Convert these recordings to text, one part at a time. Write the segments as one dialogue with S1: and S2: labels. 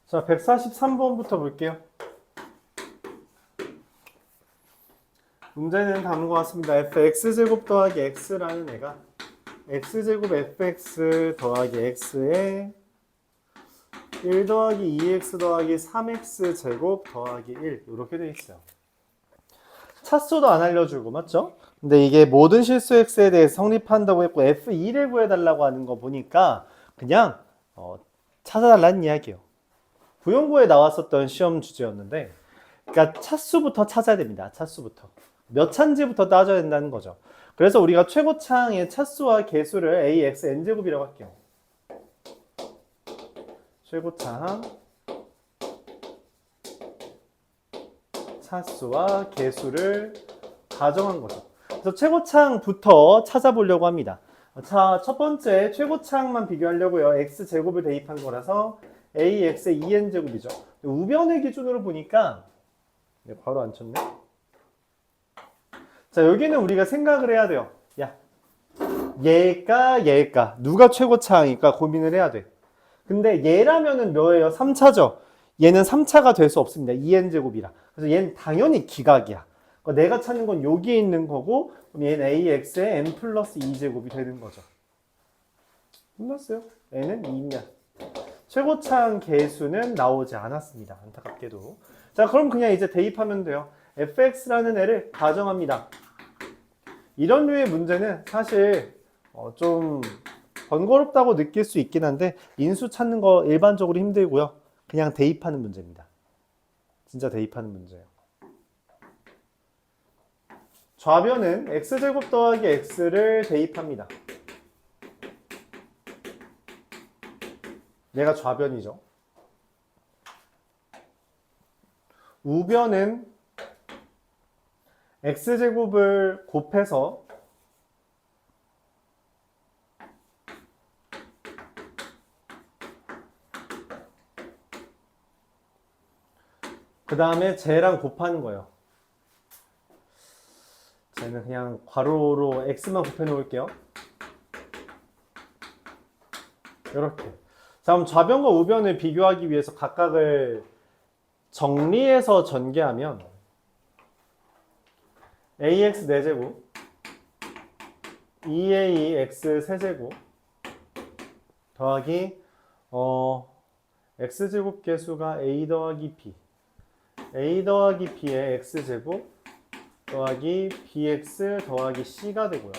S1: 자, 143번부터 볼게요. 문제는 다음과 같습니다. fx제곱 더하기 x라는 애가 x제곱 fx 더하기 x에 1 더하기 2x 더하기 3x 제곱 더하기 1 이렇게 돼 있어요. 차수도 안 알려주고 맞죠? 근데 이게 모든 실수 x에 대해서 성립한다고 했고 f2를 구해달라고 하는 거 보니까 그냥 찾아달라는 이야기예요. 부용고에 나왔었던 시험 주제였는데 그러니까 차수부터 찾아야 됩니다. 차수부터. 몇 차인지부터 따져야 된다는 거죠. 그래서 우리가 최고차항의 차수와 개수를 ax n제곱이라고 할게요. 최고차항 차수와 개수를 가정한 거죠. 그래서 최고차항부터 찾아보려고 합니다. 자, 첫 번째 최고차항만 비교하려고요. x제곱을 대입한 거라서 ax의 2n제곱이죠. 우변을 기준으로 보니까 바로 안 쳤네. 자, 여기는 우리가 생각을 해야 돼요. 야, 얘일까 누가 최고차항일까 고민을 해야 돼. 근데 얘라면은 뭐예요? 3차죠. 얘는 3차가 될 수 없습니다. 2n제곱이라. 그래서 얘는 당연히 기각이야. 그러니까 내가 찾는 건 여기에 있는 거고 그럼 얘는 ax의 n 플러스 2제곱이 되는 거죠. 끝났어요. n은 2면. 최고차항 개수는 나오지 않았습니다. 안타깝게도. 자, 그럼 그냥 이제 대입하면 돼요. fx라는 애를 가정합니다. 이런 류의 문제는 사실 좀 번거롭다고 느낄 수 있긴 한데 인수 찾는 거 일반적으로 힘들고요. 그냥 대입하는 문제입니다. 진짜 대입하는 문제예요. 좌변은 x제곱 더하기 x를 대입합니다. 얘가 좌변이죠. 우변은 x제곱을 곱해서 그 다음에 쟤랑 곱하는 거예요. 쟤는 그냥 괄호로 x만 곱해 놓을게요. 이렇게. 자, 그럼 좌변과 우변을 비교하기 위해서 각각을 정리해서 전개하면 ax 4제곱 2ax 세제곱 더하기 x제곱 개수가 a 더하기 b a 더하기 b의 x제곱 더하기 bx 더하기 c가 되고요.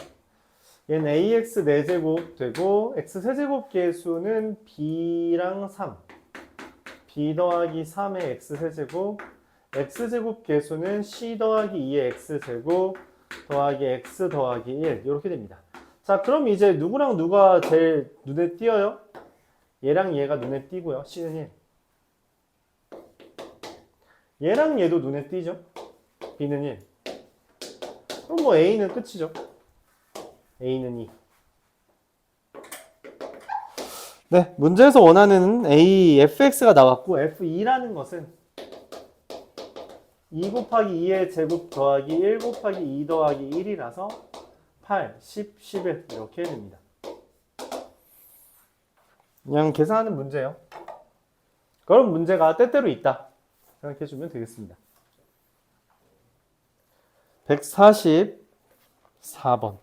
S1: 얘는 ax 4제곱 되고 x 세제곱 개수는 b랑 3 b 더하기 3의 x 세제곱 x제곱 개수는 c 더하기 2의 x제곱 더하기 x 더하기 1 이렇게 됩니다. 자, 그럼 이제 누구랑 누가 제일 눈에 띄어요? 얘랑 얘가 눈에 띄고요. c는 1. 얘랑 얘도 눈에 띄죠. b는 1. 그럼 뭐 a는 끝이죠. a는 2. 네, 문제에서 원하는 a fx가 나왔고 f2라는 것은 2 곱하기 2의 제곱 더하기 1 곱하기 2 더하기 1이라서 8, 10, 11 이렇게 됩니다. 그냥 계산하는 문제예요. 그럼 문제가 때때로 있다 생각해 주면 되겠습니다. 144번.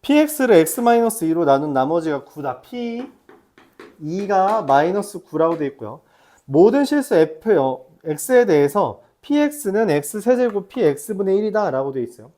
S1: px를 x-2로 나눈 나머지가 9다. p2가 마이너스 9라고 되어 있고요. 모든 실수 x에 대해서 px는 x 세제곱 px분의 1이다 라고 되어 있어요.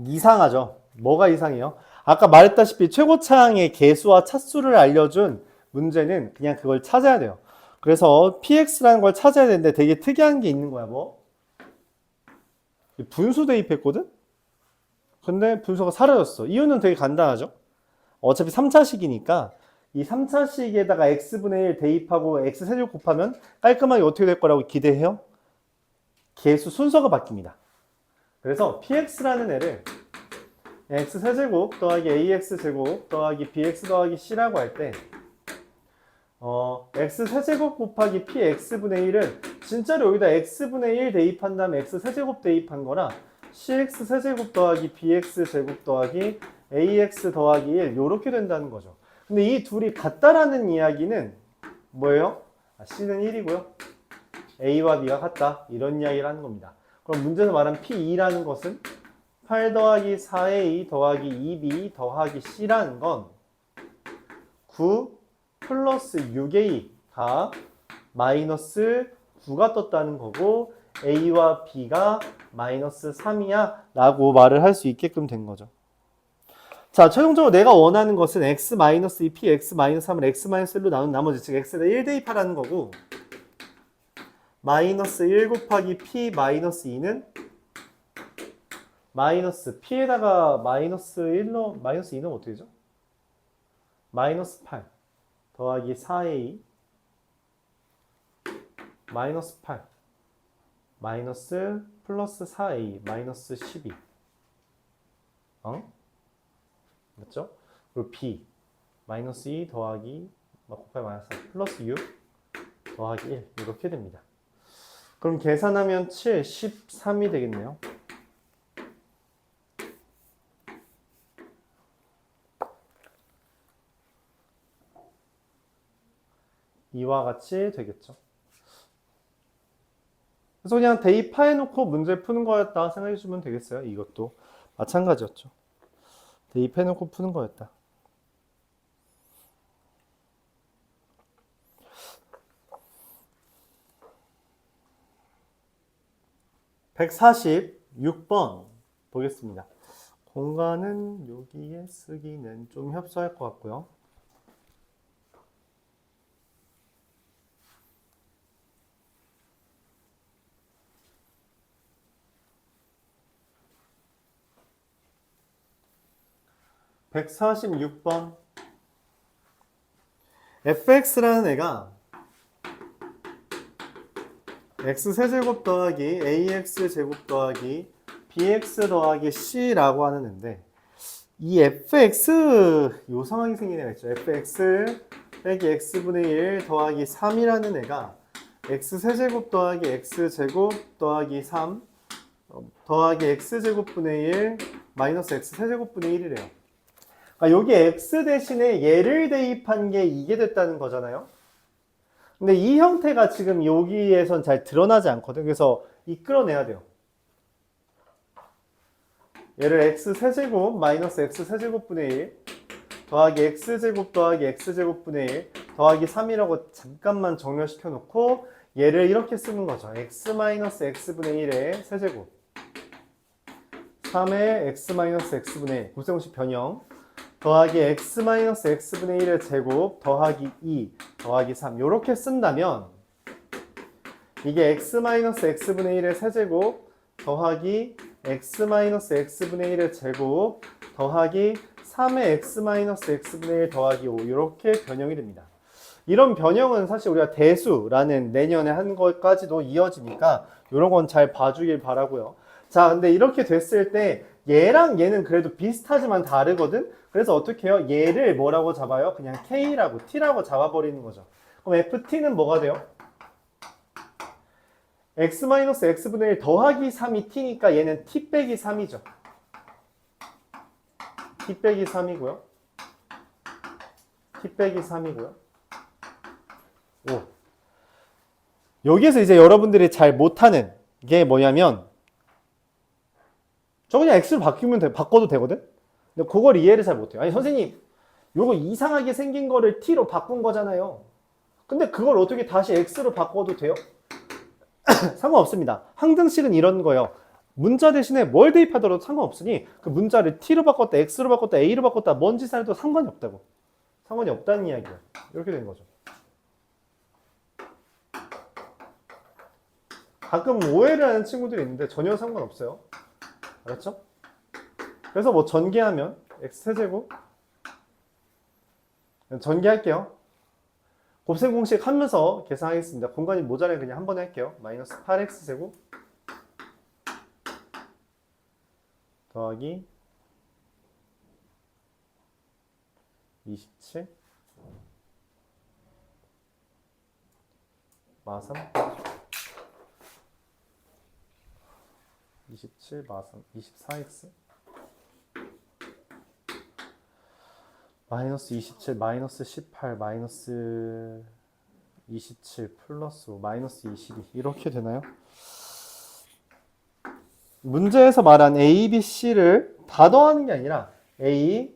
S1: 이상하죠? 뭐가 이상해요? 아까 말했다시피 최고차항의 개수와 차수를 알려준 문제는 그냥 그걸 찾아야 돼요. 그래서 px라는 걸 찾아야 되는데 되게 특이한 게 있는 거야. 뭐? 분수 대입했거든? 근데 분수가 사라졌어. 이유는 되게 간단하죠? 어차피 3차식이니까 이 3차식에다가 x분의 1 대입하고 x세제곱 곱하면 깔끔하게 어떻게 될 거라고 기대해요? 계수 순서가 바뀝니다. 그래서 px라는 애를 x세제곱 더하기 ax제곱 더하기 bx 더하기 c라고 할 때 x세제곱 곱하기 px분의 1은 진짜로 여기다 x분의 1 대입한 다음에 x세제곱 대입한 거라 cx세제곱 더하기 bx제곱 더하기 ax 더하기 1 요렇게 된다는 거죠. 근데 이 둘이 같다라는 이야기는 뭐예요? c는 1이고요. a와 b가 같다. 이런 이야기를 하는 겁니다. 그럼 문제에서 말한 p2라는 것은 8 더하기 4a 더하기 2b 더하기 c라는 건 9 플러스 6a가 마이너스 9가 떴다는 거고 a와 b가 마이너스 3이야 라고 말을 할 수 있게끔 된 거죠. 자, 최종적으로 내가 원하는 것은 x-2, p, x-3을 x-1로 나눈 나머지 즉 x에다 1 대입하라는 거고 마이너스 1 곱하기 p 마이너스 2는 마이너스 p에다가 마이너스 1로 마이너스 2는 어떻게 되죠? 마이너스 8 더하기 4a 마이너스 8 마이너스 플러스 4a 마이너스 12 맞죠? 그리고 b 마이너스 2 더하기 곱하기 마이너스 4 플러스 6 더하기 1 이렇게 됩니다. 그럼 계산하면 7, 13이 되겠네요. 이와 같이 되겠죠. 그래서 그냥 대입해놓고 문제 푸는 거였다 생각해 주면 되겠어요. 이것도 마찬가지였죠. 대입해놓고 푸는 거였다. (146번) 보겠습니다. 공간은 여기에 쓰기는 좀 협소할 것 같고요. (146번) fx라는 애가 x세제곱 더하기 ax제곱 더하기 bx 더하기 c라고 하는 애인데 이 fx 요 상황이 생긴 애가 있죠. fx 빼기 x분의 1 더하기 3이라는 애가 x세제곱 더하기 x제곱 더하기 3 더하기 x제곱분의 1 마이너스 x세제곱분의 1이래요. 그러니까 여기 x 대신에 얘를 대입한 게 이게 됐다는 거잖아요. 근데 이 형태가 지금 여기에선 잘 드러나지 않거든. 그래서 이끌어내야 돼요. 얘를 x세제곱 마이너스 x세제곱분의 1 더하기 x제곱 더하기 x제곱분의 1 더하기 3이라고 잠깐만 정렬시켜 놓고 얘를 이렇게 쓰는 거죠. x 마이너스 x분의 1의 세제곱 3의 x 마이너스 x분의 1 곱셈공식 변형 더하기 x 마이너스 x분의 1의 제곱 더하기 2 더하기 3 요렇게 쓴다면 이게 x 마이너스 x분의 1의 세제곱 더하기 x 마이너스 x분의 1의 제곱 더하기 3의 x 마이너스 x분의 1 더하기 5 이렇게 변형이 됩니다. 이런 변형은 사실 우리가 대수라는 내년에 한 것까지도 이어지니까 이런 건 잘 봐주길 바라고요. 자, 근데 이렇게 됐을 때 얘랑 얘는 그래도 비슷하지만 다르거든? 그래서 어떻게 해요? 얘를 뭐라고 잡아요? 그냥 K라고, T라고 잡아버리는 거죠. 그럼 FT는 뭐가 돼요? X-X분의 1 더하기 3이 T니까 얘는 T 빼기 3이죠. T 빼기 3이고요. T 빼기 3이고요. 오. 여기에서 이제 여러분들이 잘 못하는 게 뭐냐면 저 그냥 X로 바꿔도 되거든? 근데 그걸 이해를 잘 못해요. 아니 선생님 요거 이상하게 생긴 거를 T로 바꾼 거잖아요. 근데 그걸 어떻게 다시 X로 바꿔도 돼요? 상관없습니다. 항등식은 이런 거예요. 문자 대신에 뭘 대입하더라도 상관없으니 그 문자를 T로 바꿨다, X로 바꿨다, A로 바꿨다 뭔 짓을 해도 상관이 없다고. 상관이 없다는 이야기예요. 이렇게 된 거죠. 가끔 오해를 하는 친구들이 있는데 전혀 상관없어요. 알았죠? 그래서 뭐 전개하면 x세제곱 전개할게요. 곱셈 공식 하면서 계산하겠습니다. 공간이 모자라면 그냥 한 번에 할게요. 마이너스 8x제곱 더하기 27 마삼 27 마삼 24x 마이너스 27 마이너스 18 마이너스 27 플러스 5 마이너스 22 이렇게 되나요? 문제에서 말한 A, B, C를 다 더하는 게 아니라 A,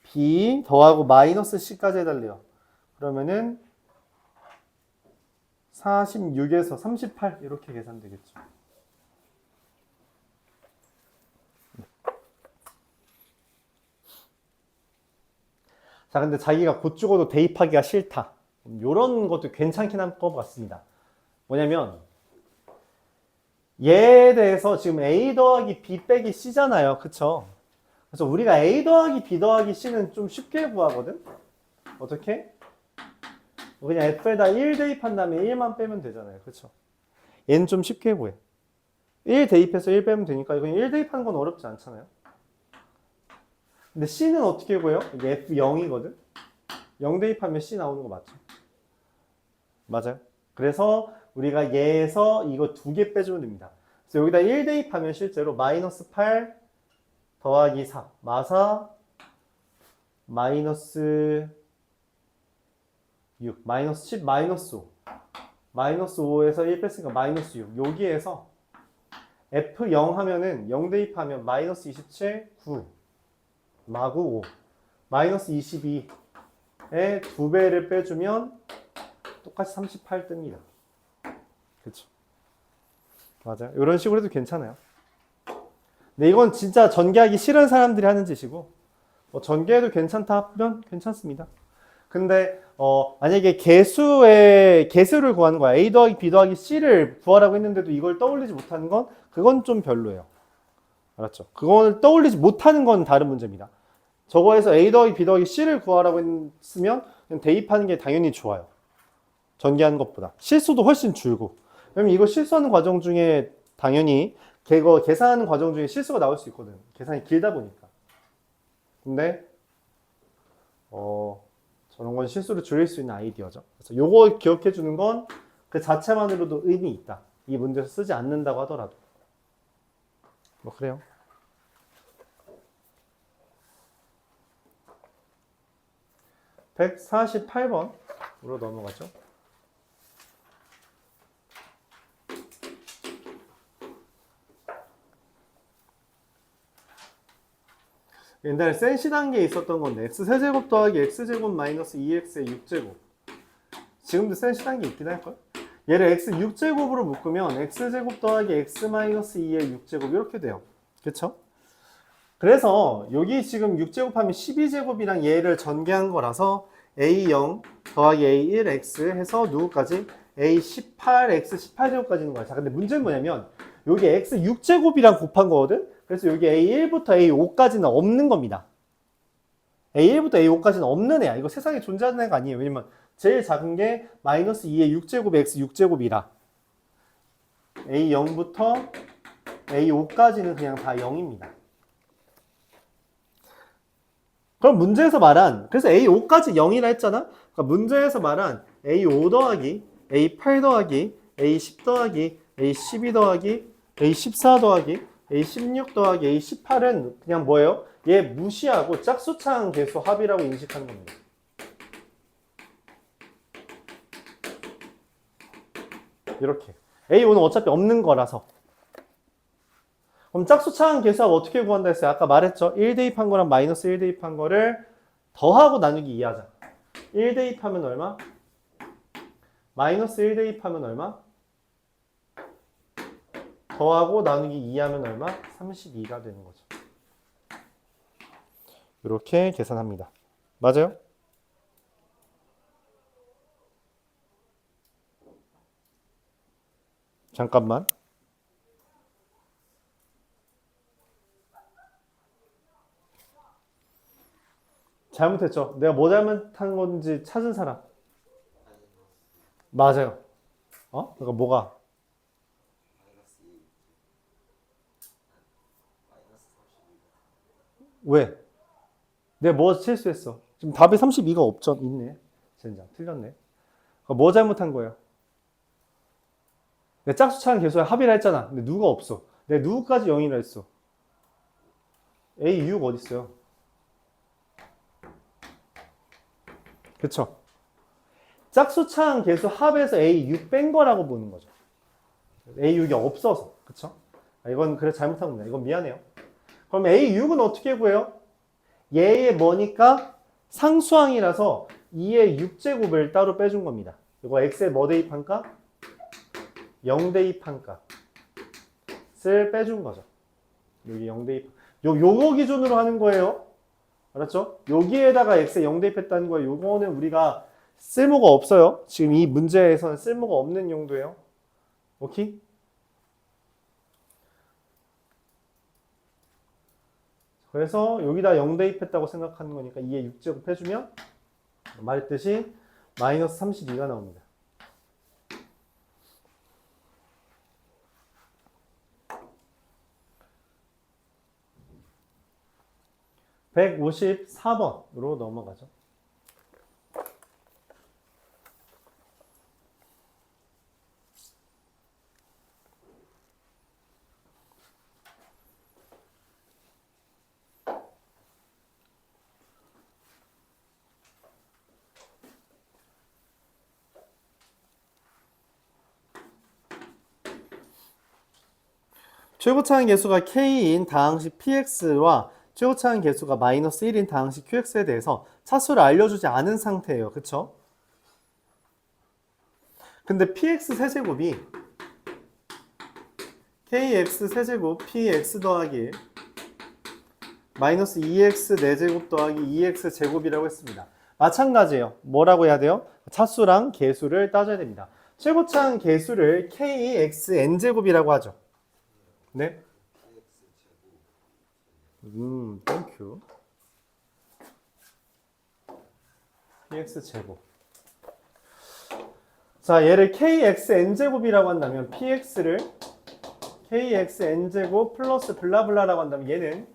S1: B 더하고 마이너스 C까지 해달래요. 그러면은 46에서 38 이렇게 계산되겠죠. 자, 근데 자기가 곧 죽어도 대입하기가 싫다. 이런 것도 괜찮긴 한 것 같습니다. 뭐냐면 얘에 대해서 지금 A 더하기 B 빼기 C잖아요. 그쵸? 그래서 우리가 A 더하기 B 더하기 C는 좀 쉽게 구하거든? 어떻게? 그냥 F에다 1 대입한 다음에 1만 빼면 되잖아요. 그쵸? 얘는 좀 쉽게 구해. 1 대입해서 1 빼면 되니까 이건 1 대입하는 건 어렵지 않잖아요. 근데 C는 어떻게 구해요? 이게 F0이거든? 0 대입하면 C 나오는 거 맞죠? 맞아요. 그래서 우리가 얘에서 이거 2개 빼주면 됩니다. 그래서 여기다 1 대입하면 실제로 마이너스 8 더하기 4 마사 마이너스 6 마이너스 10 마이너스 5 마이너스 5에서 1 뺐으니까 마이너스 6 여기에서 F0 하면은 0 대입하면 마이너스 27 9 마구 5 마이너스 22에 2배를 빼주면 똑같이 38 뜹니다. 그쵸? 맞아요. 이런 식으로 해도 괜찮아요. 근데 이건 진짜 전개하기 싫은 사람들이 하는 짓이고 뭐 전개해도 괜찮다 하면 괜찮습니다. 근데 만약에 개수를 구하는 거야. A 더하기 B 더하기 C를 구하라고 했는데도 이걸 떠올리지 못하는 건 그건 좀 별로예요. 알았죠? 그걸 떠올리지 못하는 건 다른 문제입니다. 저거에서 A 더하기 B 더하기 C를 구하라고 했으면 그냥 대입하는 게 당연히 좋아요. 전개하는 것보다. 실수도 훨씬 줄고. 왜냐면 이거 실수하는 과정 중에 당연히 계산하는 과정 중에 실수가 나올 수 있거든. 계산이 길다 보니까. 근데 저런 건 실수를 줄일 수 있는 아이디어죠. 그래서 요거 기억해 주는 건 그 자체만으로도 의미 있다. 이 문제에서 쓰지 않는다고 하더라도. 뭐 그래요. (148번으로) 넘어가죠. 옛날에 센시 단계에 있었던 건데 x세제곱 더하기 x제곱 마이너스 2x의 6제곱. 지금도 센시 단계 있긴 할걸? 얘를 x 6제곱으로 묶으면 x제곱 더하기 x 마이너스 2의 6제곱 이렇게 돼요. 그쵸? 그래서 여기 지금 6제곱하면 12제곱이랑 얘를 전개한 거라서 a0 더하기 a1x 해서 누구까지? a18x 18제곱까지 있는 거야. 자, 근데 문제는 뭐냐면 여기 x 6제곱이랑 곱한 거거든? 그래서 여기 A1부터 A5까지는 없는 겁니다. A1부터 A5까지는 없는 애야. 이거 세상에 존재하는 애가 아니에요. 왜냐면 제일 작은 게 마이너스 2의 6제곱 X 6제곱이라 A0부터 A5까지는 그냥 다 0입니다. 그럼 문제에서 말한, 그래서 A5까지 0이라 했잖아? 그러니까 문제에서 말한 A5 더하기 A8 더하기 A10 더하기 A12 더하기 A14 더하기 A16 더하기 A18은 그냥 뭐예요? 얘 무시하고 짝수차항 계수 합이라고 인식하는 겁니다. 이렇게. A5는 어차피 없는 거라서. 그럼 짝수차항 계수 합 어떻게 구한다 했어요? 아까 말했죠? 1 대입한 거랑 마이너스 1 대입한 거를 더하고 나누기 2하자. 1 대입하면 얼마? 마이너스 1 대입하면 얼마? 더하고 나누기 2하면 얼마? 32가 되는 거죠. 이렇게 계산합니다. 맞아요? 잠깐만. 잘못했죠. 내가 뭐 잘못한 건지 찾은 사람. 맞아요. 그러니까 뭐가? 왜? 내가 뭐 실수했어? 지금 답에 32가 없죠? 있네. 젠장. 틀렸네. 그러니까 뭐 잘못한 거예요? 내가 짝수차항 계수에 합의를 했잖아. 근데 누가 없어. 내가 누구까지 0이라 했어? A 6 어디 있어요? 그쵸? 짝수차항 계수 합에서 A 6 뺀 거라고 보는 거죠. A 6이 없어서. 그쵸? 이건 그래 잘못한 겁니다. 이건 미안해요. 그럼 A 6은 어떻게 구해요? 얘의 뭐니까 상수항이라서 2의 6제곱을 따로 빼준 겁니다. 이거 x에 뭐 대입한가? 0 대입한가? 을 빼준 거죠. 여기 0 대입. 요거 기준으로 하는 거예요. 알았죠? 여기에다가 x에 0 대입했다는 거예요. 요거는 우리가 쓸모가 없어요. 지금 이 문제에서는 쓸모가 없는 용도예요. 오케이? 그래서 여기다 0 대입했다고 생각하는 거니까 2의 6제곱 해주면 말했듯이 마이너스 32가 나옵니다. (154번으로) 넘어가죠. 최고차항 계수가 k인 다항식 px와 최고차항 계수가 마이너스 1인 다항식 qx에 대해서 차수를 알려주지 않은 상태예요. 그쵸? 근데 px 세제곱이 kx 세제곱 px 더하기 1 마이너스 2x 4제곱 더하기 2x 제곱이라고 했습니다. 마찬가지예요. 뭐라고 해야 돼요? 차수랑 계수를 따져야 됩니다. 최고차항 계수를 kxn제곱이라고 하죠. 네? 땡큐. px제곱. 자, 얘를 kxn제곱이라고 한다면 px를 kxn제곱 플러스 블라블라라고 한다면 얘는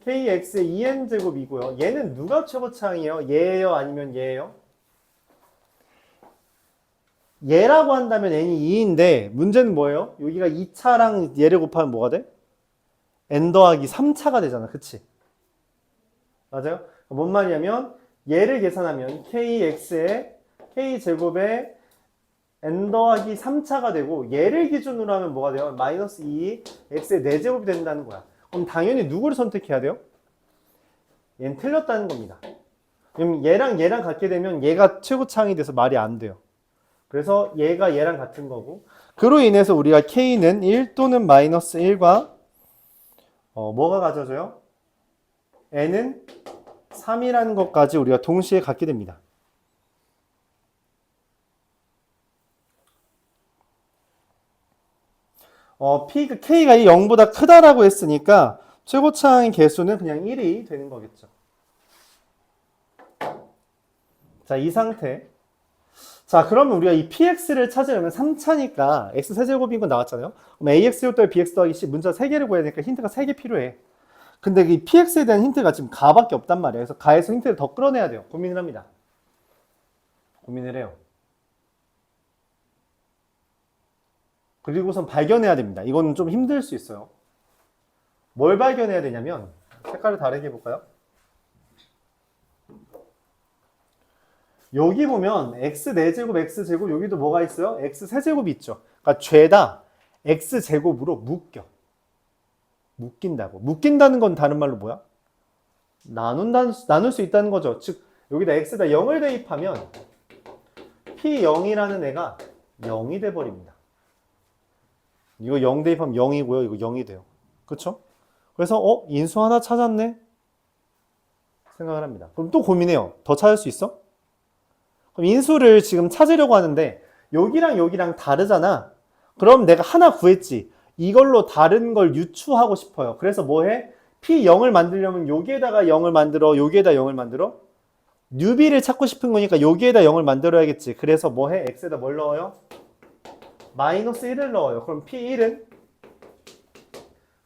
S1: kx의 2n제곱이고요. 얘는 누가 최고차항이에요? 얘예요? 아니면 얘예요? 얘라고 한다면 n이 2인데 문제는 뭐예요? 여기가 2차랑 얘를 곱하면 뭐가 돼? n 더하기 3차가 되잖아. 그치? 맞아요? 뭔 말이냐면 얘를 계산하면 kx의 k제곱에 n 더하기 3차가 되고 얘를 기준으로 하면 뭐가 돼요? 마이너스 2 x의 4제곱이 된다는 거야. 그럼 당연히 누구를 선택해야 돼요? 얘는 틀렸다는 겁니다. 그럼 얘랑 같게 되면 얘가 최고차항이 돼서 말이 안 돼요. 그래서 얘가 얘랑 같은 거고 그로 인해서 우리가 k는 1 또는 마이너스 1과 뭐가 가져져요? n은 3이라는 것까지 우리가 동시에 갖게 됩니다. k가 0보다 크다라고 했으니까 최고차항의 개수는 그냥 1이 되는 거겠죠. 자, 이 상태. 자, 그러면 우리가 이 px를 찾으려면 3차니까 x 세제곱인 건 나왔잖아요. 그럼 ax 더하기 bx 더하기 c 문자 3개를 구해야 되니까 힌트가 3개 필요해. 근데 이 px에 대한 힌트가 지금 가밖에 없단 말이에요. 그래서 가에서 힌트를 더 끌어내야 돼요. 고민을 합니다. 고민을 해요. 그리고선 발견해야 됩니다. 이건 좀 힘들 수 있어요. 뭘 발견해야 되냐면 색깔을 다르게 해볼까요? 여기 보면 x 4제곱 x제곱 여기도 뭐가 있어요? x 세제곱이 있죠. 그러니까 죄다 x제곱으로 묶인다고. 묶인다는 건 다른 말로 뭐야? 나눌 수 있다는 거죠. 즉 여기다 x에다 0을 대입하면 p0이라는 애가 0이 돼버립니다. 이거 0 대입하면 0이고요. 이거 0이 돼요. 그렇죠? 그래서 인수 하나 찾았네? 생각을 합니다. 그럼 또 고민해요. 더 찾을 수 있어? 그럼 인수를 지금 찾으려고 하는데 여기랑 여기랑 다르잖아. 그럼 내가 하나 구했지. 이걸로 다른 걸 유추하고 싶어요. 그래서 뭐 해? P0을 만들려면 여기에다가 0을 만들어, 여기에다 0을 만들어? 뉴비를 찾고 싶은 거니까 여기에다 0을 만들어야겠지. 그래서 뭐 해? x에다 뭘 넣어요? 마이너스 1을 넣어요. 그럼 P1은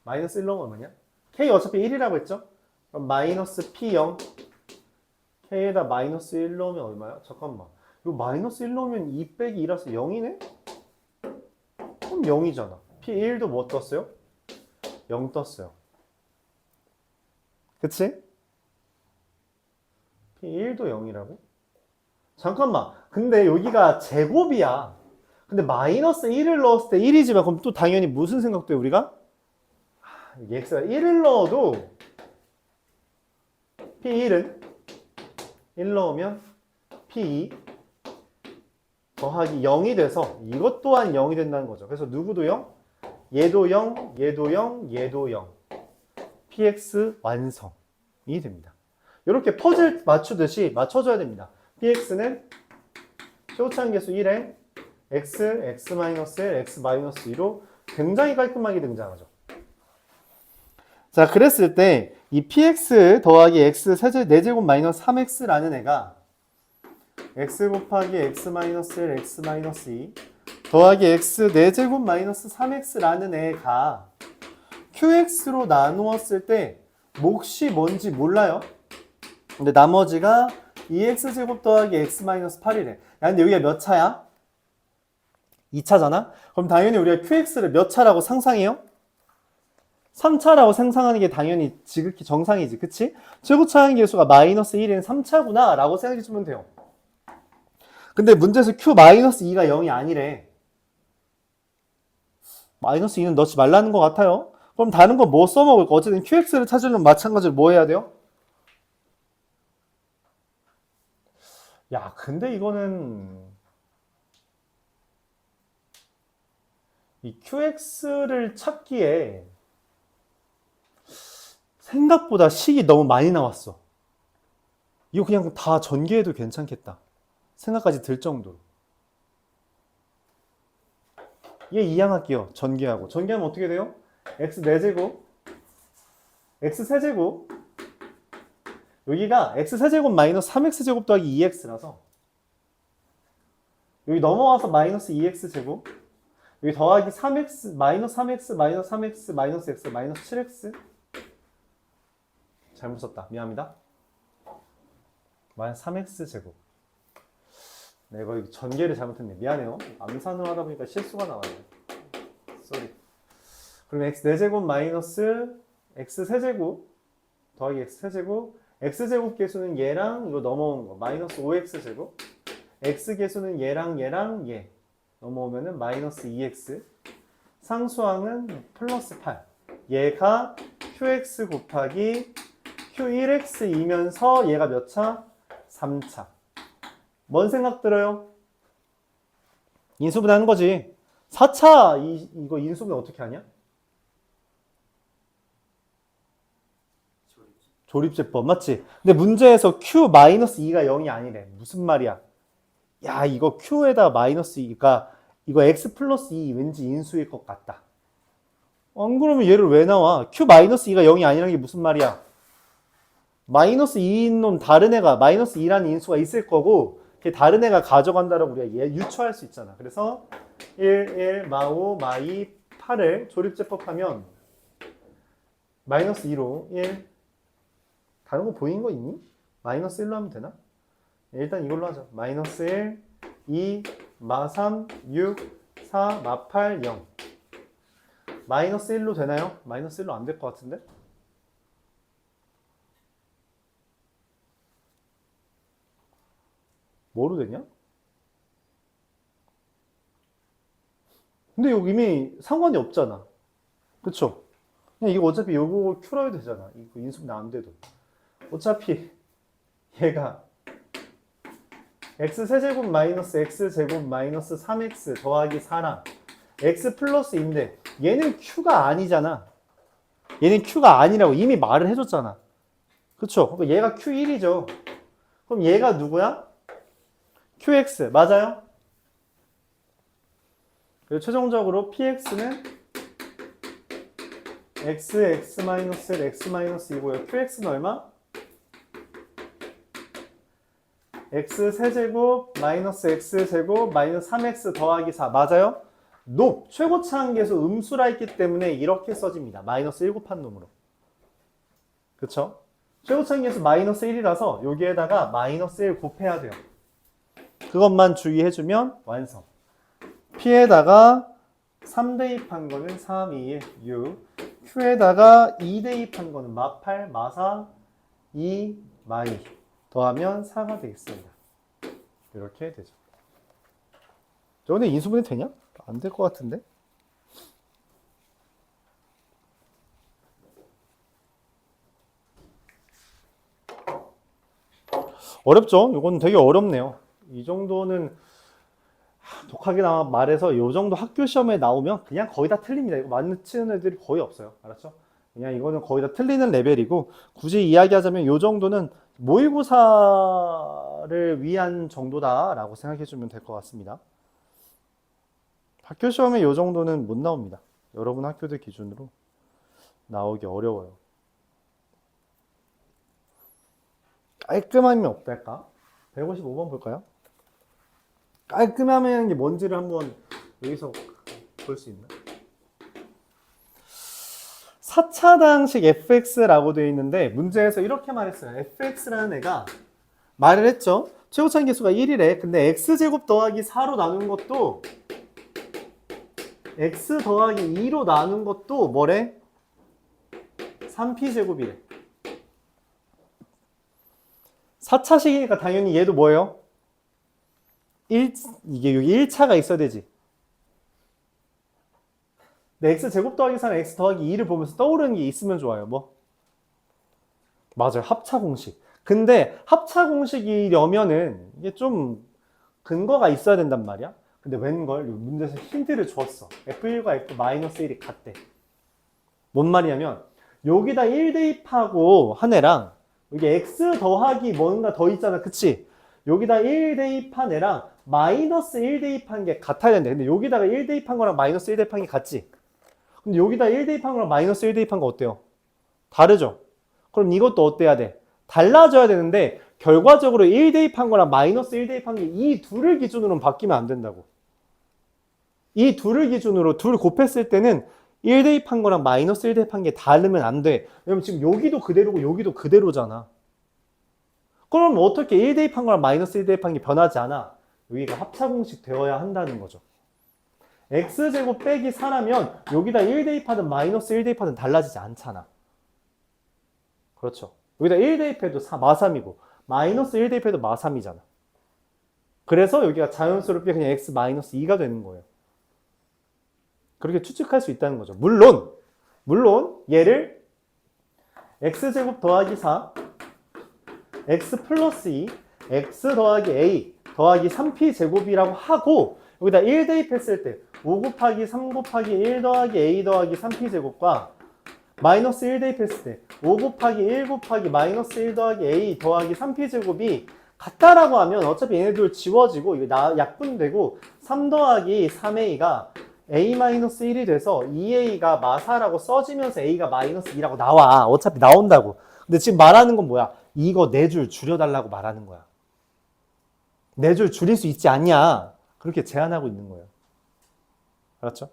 S1: 마이너스 1 넣으면 뭐냐? K 어차피 1이라고 했죠? 그럼 마이너스 P0 K에다 마이너스 1 넣으면 얼마야? 잠깐만. 이거 마이너스 1 넣으면 2 빼기 2라서 0이네? 그럼 0이잖아. P1도 뭐 떴어요? 0 떴어요. 그치? P1도 0이라고? 잠깐만. 근데 여기가 제곱이야. 근데 마이너스 1을 넣었을 때 1이지만 그럼 또 당연히 무슨 생각돼 우리가? 여기 x가 1을 넣어도 P1은 1 넣으면 P2 더하기 0이 돼서 이것 또한 0이 된다는 거죠. 그래서 누구도 0? 얘도 0, 얘도 0, 얘도 0. PX 완성이 됩니다. 이렇게 퍼즐 맞추듯이 맞춰줘야 됩니다. PX는 최고차항 계수 1에 x, x-1, x-2로 굉장히 깔끔하게 등장하죠. 자, 그랬을 때 이 px 더하기 x 세제 4제곱 마이너스 3x라는 애가 x 곱하기 x-1, x-2 더하기 x 4제곱 마이너스 3x라는 애가 qx로 나누었을 때 몫이 뭔지 몰라요. 근데 나머지가 2x제곱 더하기 x-8이래. 야, 근데 여기가 몇 차야? 2차잖아? 그럼 당연히 우리가 qx를 몇 차라고 상상해요? 3차라고 상상하는 게 당연히 지극히 정상이지, 그치? 최고차항 계수가 마이너스 1인 3차구나 라고 생각해주면 돼요. 근데 문제에서 q-2가 0이 아니래. 마이너스 2는 넣지 말라는 것 같아요. 그럼 다른 거 뭐 써먹을까? 어쨌든 qx를 찾으려면 마찬가지로 뭐 해야 돼요? 야, 근데 이거는 이 qx를 찾기에 생각보다 식이 너무 많이 나왔어. 이거 그냥 다 전개해도 괜찮겠다 생각까지 들 정도로. 얘 이항할게요. 전개하고. 전개하면 어떻게 돼요? x 4제곱 x 세제곱 여기가 x 세제곱 마이너스 3x제곱 더하기 2x라서 여기 넘어와서 마이너스 2x제곱 여기 더하기 3x 마이너스 3x 마이너스 3x 마이너스 x 마이너스 7x 잘못 썼다. 미안합니다. 마이너스 3x제곱 네, 이거 전개를 잘못했네. 미안해요. 암산을 하다 보니까 실수가 나왔네. 쏘리. 그럼 x 4제곱 마이너스 x 세제곱 더하기 x 세제곱 x제곱 계수는 얘랑 이거 넘어온 거 마이너스 5x제곱 x 계수는 얘랑 얘 넘어오면은 마이너스 2x 상수항은 플러스 8 얘가 qx 곱하기 q1x이면서 얘가 몇 차? 3차. 뭔 생각 들어요? 인수분 하는 거지. 4차 이거 인수분 어떻게 하냐? 조립제법 맞지? 근데 문제에서 q-2가 0이 아니래. 무슨 말이야? 야, 이거 q에다 마이너스 2가 이거 x 플러스 2 왠지 인수일 것 같다. 안 그러면 얘를 왜 나와? q-2가 0이 아니라는 게 무슨 말이야? 마이너스 2인 놈 다른 애가 마이너스 2라는 인수가 있을 거고 걔 다른 애가 가져간다라고 우리가 얘 유추할 수 있잖아. 그래서 1, 마오, 마이, 8을 조립제법 하면 마이너스 2로 1 다른 거 보이는 거 있니? 마이너스 1로 하면 되나? 일단 이걸로 하자. 마이너스 1, 2, 마 3, 6, 4, 마 8, 0 마이너스 1로 되나요? 마이너스 1로 안 될 것 같은데? 뭐로 되냐? 근데 여기 이미 상관이 없잖아. 그쵸? 그냥 이거 어차피 요거 큐로 해도 되잖아. 이거 인수분 안 돼도. 어차피 얘가 x 세제곱 마이너스 x 제곱 마이너스 3x 더하기 4랑 x 플러스인데 얘는 q가 아니잖아. 얘는 q가 아니라고 이미 말을 해줬잖아. 그쵸? 그러니까 얘가 q1이죠. 그럼 얘가 누구야? qx 맞아요? 그리고 최종적으로 px는 x, x-1, x-2고요. qx는 얼마? x 세제곱 마이너스 x 제곱 마이너스 3x 더하기 4 맞아요? 최고차항계수 음수라 했기 때문에 이렇게 써집니다. 마이너스 1 곱한 놈으로. 그쵸? 최고차항계수 마이너스 1이라서 여기에다가 마이너스 1 곱해야 돼요. 그것만 주의해주면 완성. P에다가 3 대입한 거는 3, 2, 1, 6. Q에다가 2 대입한 거는 마8, 마4, 2, 마2 더하면 4가 되겠습니다. 이렇게 되죠. 저번에 인수분해 되냐? 안 될 것 같은데? 어렵죠? 이건 되게 어렵네요. 이 정도는 독하게 말해서 이 정도 학교 시험에 나오면 그냥 거의 다 틀립니다. 이거 맞히는 애들이 거의 없어요. 알았죠? 그냥 이거는 거의 다 틀리는 레벨이고 굳이 이야기하자면 이 정도는 모의고사를 위한 정도다라고 생각해주면 될 것 같습니다. 학교 시험에 이 정도는 못 나옵니다. 여러분 학교들 기준으로 나오기 어려워요. 깔끔함이 없달까? 155번 볼까요? 깔끔함이라는 게 뭔지를 한번 여기서 볼 수 있나? 4차당식 fx라고 되어 있는데 문제에서 이렇게 말했어요. fx라는 애가 말을 했죠. 최고차항 계수가 1이래. 근데 x제곱 더하기 4로 나눈 것도 x 더하기 2로 나눈 것도 뭐래? 3p제곱이래. 4차식이니까 당연히 얘도 뭐예요? 이게 여기 1차가 있어야 되지. 근데 x제곱 더하기 4는 x 더하기 2를 보면서 떠오르는 게 있으면 좋아요. 뭐? 맞아요. 합차 공식. 근데 합차 공식이려면은 이게 좀 근거가 있어야 된단 말이야. 근데 웬걸 문제에서 힌트를 줬어. f1과 f-1이 같대. 뭔 말이냐면 여기다 1 대입하고 한 애랑 여기 x 더하기 뭔가 더 있잖아. 그치? 여기다 1 대입한 애랑 마이너스 1 대입한 게 같아야 되는데 근데 여기다가 1 대입한 거랑 마이너스 1 대입한 게 같지? 근데 여기다 1 대입한 거랑 마이너스 1 대입한 거 어때요? 다르죠? 그럼 이것도 어때야 돼? 달라져야 되는데 결과적으로 1 대입한 거랑 마이너스 1 대입한 게 이 둘을 기준으로 바뀌면 안 된다고. 이 둘을 기준으로 둘 곱했을 때는 1 대입한 거랑 마이너스 1 대입한 게 다르면 안 돼. 왜냐면 지금 여기도 그대로고 여기도 그대로잖아. 그럼 어떻게 1 대입한 거랑 마이너스 1 대입한 게 변하지 않아? 여기가 합차 공식 되어야 한다는 거죠. x제곱 빼기 4라면 여기다 1 대입하든 마이너스 1 대입하든 달라지지 않잖아. 그렇죠. 여기다 1 대입해도 마3이고 마이너스 1 대입해도 마3이잖아. 그래서 여기가 자연스럽게 그냥 x 마이너스 2가 되는 거예요. 그렇게 추측할 수 있다는 거죠. 물론 얘를 x제곱 더하기 4 x 플러스 2 x 더하기 a 더하기 3p 제곱이라고 하고 여기다 1 대입했을 때 5 곱하기 3 곱하기 1 더하기 a 더하기 3p 제곱과 마이너스 1 대입했을 때 5 곱하기 1 곱하기 마이너스 1 더하기 a 더하기 3p 제곱이 같다라고 하면 어차피 얘네들 지워지고 이거 약분되고 3 더하기 3a가 a-1이 돼서 2a가 마4라고 써지면서 a가 마이너스 2라고 나와. 어차피 나온다고. 근데 지금 말하는 건 뭐야? 이거 4줄 줄여달라고 말하는 거야. 4줄 줄일 수 있지 않냐? 그렇게 제안하고 있는 거예요. 알았죠?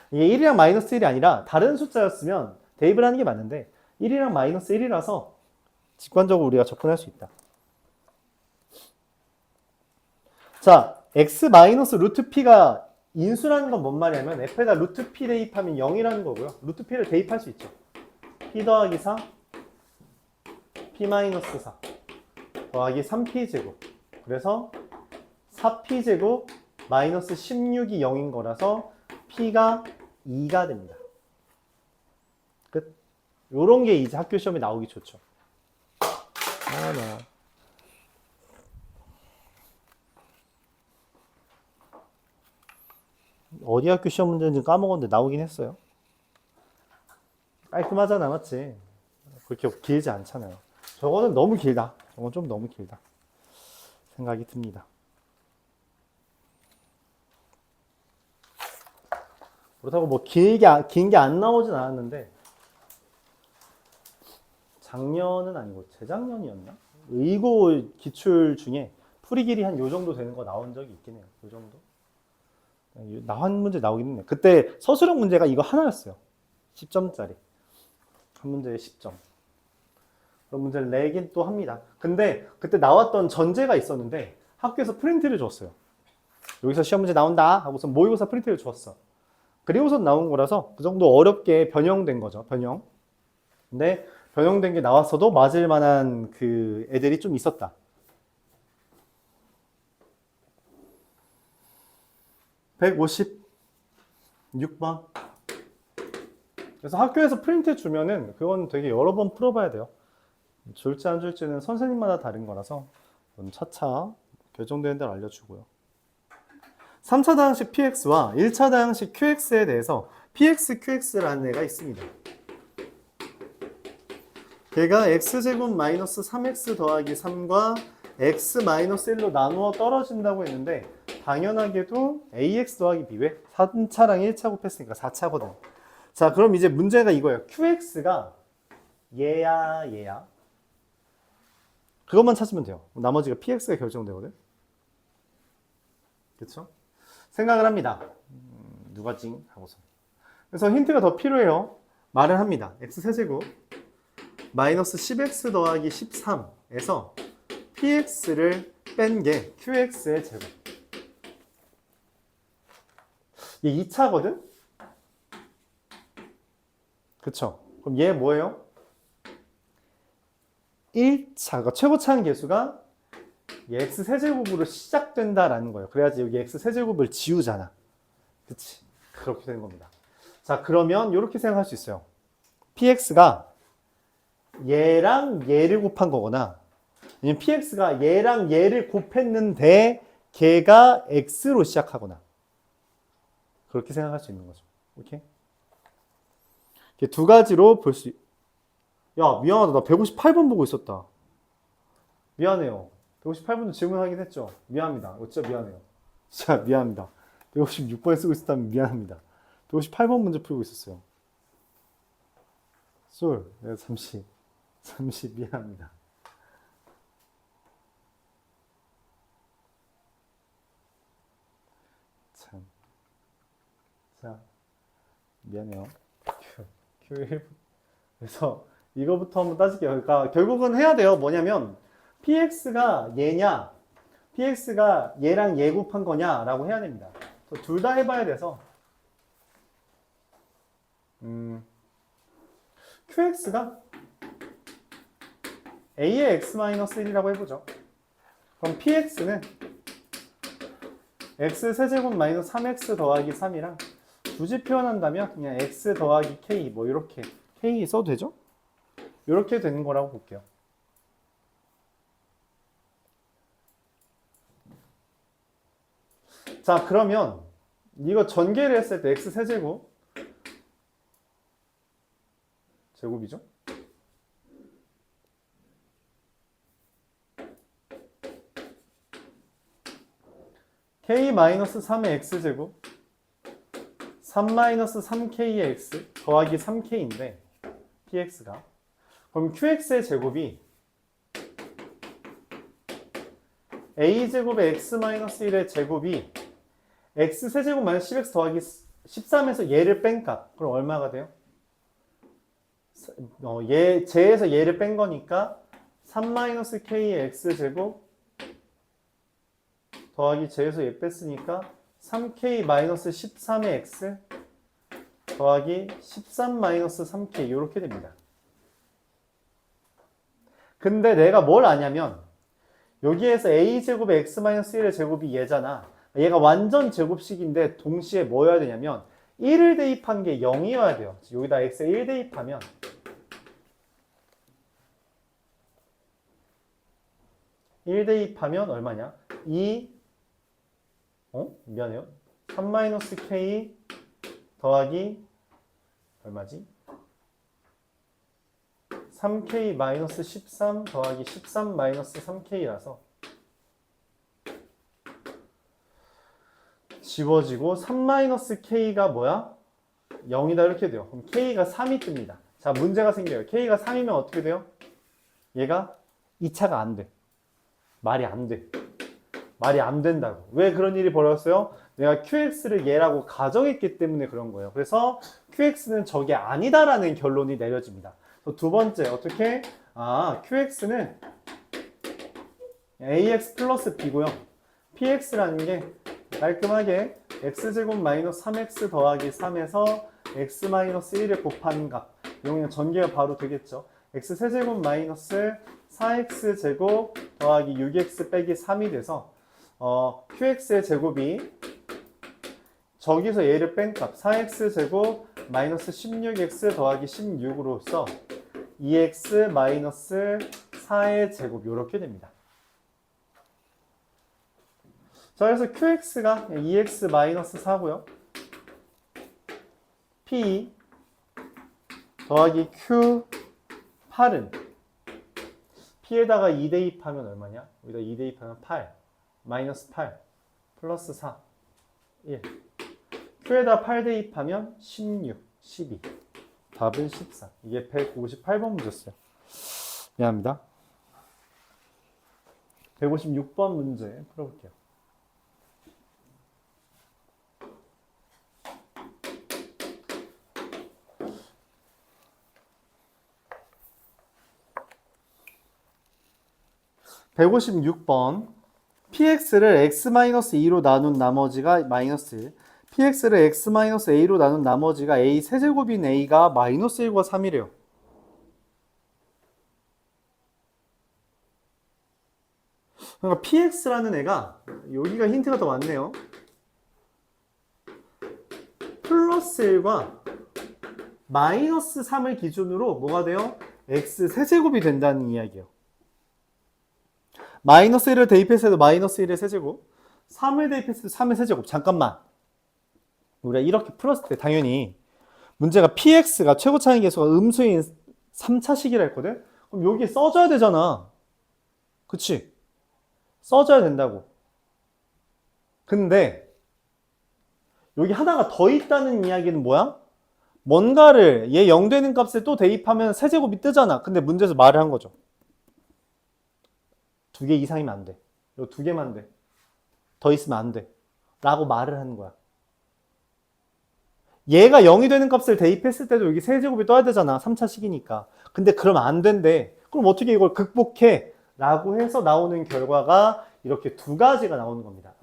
S1: 이게 1이랑 마이너스 1이 아니라 다른 숫자였으면 대입을 하는 게 맞는데 1이랑 마이너스 1이라서 직관적으로 우리가 접근할 수 있다. 자, x 마이너스 루트 p가 인수라는 건 뭔 말이냐면 f에다 루트 p 대입하면 0이라는 거고요. 루트 p를 대입할 수 있죠. p 더하기 4, p 마이너스 4 더하기 3p 제곱. 그래서 4p 제곱 마이너스 16이 0인 거라서 p가 2가 됩니다. 끝. 요런 게 이제 학교 시험에 나오기 좋죠. 어디 학교 시험 문제인지 까먹었는데 나오긴 했어요. 깔끔하잖아, 맞지? 그렇게 길지 않잖아요. 저거는 너무 길다. 저건 좀 너무 길다. 생각이 듭니다. 그렇다고 뭐 긴 게 안 나오진 않았는데 작년은 아니고 재작년이었나? 의고 기출 중에 풀이 길이 한 요 정도 되는 거 나온 적이 있긴 해요. 요 정도. 한 문제 나오긴 했네. 그때 서술형 문제가 이거 하나였어요. 10점짜리. 한 문제에 10점. 그런 문제를 내긴 또 합니다. 근데 그때 나왔던 전제가 있었는데 학교에서 프린트를 줬어요. 여기서 시험 문제 나온다 하고서 모의고사 프린트를 줬어. 그리고서 나온 거라서 그 정도 어렵게 변형된 거죠. 변형. 근데 변형된 게 나왔어도 맞을 만한 그 애들이 좀 있었다. 156번. 그래서 학교에서 프린트 주면은 그건 되게 여러 번 풀어봐야 돼요. 줄지 안 줄지는 선생님마다 다른 거라서 차차 결정되는 대로 알려주고요. 3차 다항식 px와 1차 다항식 qx에 대해서 px, qx라는 애가 있습니다. 걔가 x제곱 마이너스 3x 더하기 3과 x 마이너스 1로 나누어 떨어진다고 했는데 당연하게도 ax 더하기 b 왜? 3차랑 1차 곱했으니까 4차거든. 자, 그럼 이제 문제가 이거예요. qx가 얘야, 얘야. 그것만 찾으면 돼요. 나머지가 px가 결정되거든. 그렇죠? 생각을 합니다. 누가 찡? 하고서. 그래서 힌트가 더 필요해요. 말을 합니다. x세제곱 마이너스 10x 더하기 13에서 px를 뺀 게 qx의 제곱. 얘 2차거든? 그쵸? 그럼 얘 뭐예요? 1차가 최고차항 계수가 x 세제곱으로 시작된다라는 거예요. 그래야지 여기 x 세제곱을 지우잖아. 그치? 그렇게 되는 겁니다. 자, 그러면 이렇게 생각할 수 있어요. px가 얘랑 얘를 곱한 거거나 아니면 px가 얘랑 얘를 곱했는데 걔가 x로 시작하거나 그렇게 생각할 수 있는 거죠. 오케이? 두 가지로 볼 수. 야, 미안하다. 나 158번 보고 있었다. 미안해요. 158번도 질문하긴 했죠. 미안합니다. 진짜 미안해요. 진짜 미안합니다. 156번에 쓰고 있었다면 미안합니다. 158번 문제 풀고 있었어요. 내가 잠시 미안합니다. 참. 자, 미안해요. Q1. 그래서 이거부터 한번 따질게요. 그러니까 결국은 해야 돼요. 뭐냐면 px가 얘냐, px가 얘랑 얘 곱한 거냐라고 해야 됩니다. 둘 다 해봐야 돼서 qx가 a의 x-1이라고 해보죠. 그럼 px는 x 세제곱 마이너스 3x 더하기 3이랑 굳이 표현한다면 그냥 x 더하기 k 뭐 이렇게 k 써도 되죠? 이렇게 되는 거라고 볼게요. 자, 그러면 이거 전개를 했을 때 x 세제곱 제곱이죠? k-3의 x제곱 3-3k의 x 더하기 3k인데 px가 그럼 qx의 제곱이 a제곱의 x-1의 제곱이 x세제곱 마이너스 10x 더하기 13에서 얘를 뺀 값 그럼 얼마가 돼요? 제에서 얘를 뺀 거니까 3-k의 x제곱 더하기 제에서 얘 뺐으니까 3k-13의 x 더하기 13-3k 이렇게 됩니다. 근데 내가 뭘 아냐면 여기에서 a제곱의 x-1의 제곱이 얘잖아. 얘가 완전 제곱식인데 동시에 뭐여야 되냐면 1을 대입한 게 0이어야 돼요. 여기다 x에 1 대입하면 얼마냐? 2 미안해요. 3-k 더하기 얼마지? 3k-13 더하기 13-3k라서 지워지고 3-k가 뭐야? 0이다 이렇게 돼요. 그럼 k가 3이 뜹니다. 자, 문제가 생겨요. k가 3이면 어떻게 돼요? 얘가 2차가 안 돼. 말이 안 돼. 말이 안 된다고. 왜 그런 일이 벌어졌어요? 내가 QX를 얘라고 가정했기 때문에 그런 거예요. 그래서 QX는 저게 아니다라는 결론이 내려집니다. 두 번째, 어떻게? QX는 AX 플러스 B고요. PX라는 게 깔끔하게 X제곱 마이너스 3X 더하기 3에서 X 마이너스 1을 곱한 값. 이거 그냥 전개가 바로 되겠죠. X 세제곱 마이너스 4X 제곱 더하기 6X 빼기 3이 돼서 QX의 제곱이 저기서 얘를 뺀 값 4X 제곱 마이너스 16X 더하기 16으로써 2X 마이너스 4의 제곱 이렇게 됩니다. 자, 그래서 QX가 2X 마이너스 4고요. P 더하기 Q8은 P에다가 2 대입하면 얼마냐? 여기다 2 대입하면 8 마이너스 8 플러스 4 1 Q에다 8 대입하면 16 12 답은 14. 이게 158번 문제였어요. 미안합니다. 156번 문제 풀어볼게요. (156번) px를 x-2로 나눈 나머지가 마이너스 1, px를 x-a로 나눈 나머지가 a 세제곱인 a가 마이너스 1과 3이래요. 그러니까 px라는 애가 여기가 힌트가 더 많네요. 플러스 1과 마이너스 3을 기준으로 뭐가 돼요? x 세제곱이 된다는 이야기예요. 마이너스 1을 대입했을 때도 마이너스 1의 세제곱, 3을 대입했을 때 3의 세제곱. 잠깐만. 우리가 이렇게 풀었을 때 당연히 문제가 px가 최고차이 계수가 음수인 3차식이라 했거든? 그럼 여기에 써줘야 되잖아. 그치? 써줘야 된다고. 근데 여기 하나가 더 있다는 이야기는 뭐야? 뭔가를 얘 0 되는 값에 또 대입하면 세제곱이 뜨잖아. 근데 문제에서 말을 한 거죠. 2개 이상이면 안 돼. 이거 2개만 돼. 더 있으면 안 돼. 라고 말을 하는 거야. 얘가 0이 되는 값을 대입했을 때도 여기 세제곱이 떠야 되잖아. 3차식이니까. 근데 그러면 안 된대. 그럼 어떻게 이걸 극복해? 라고 해서 나오는 결과가 이렇게 두 가지가 나오는 겁니다.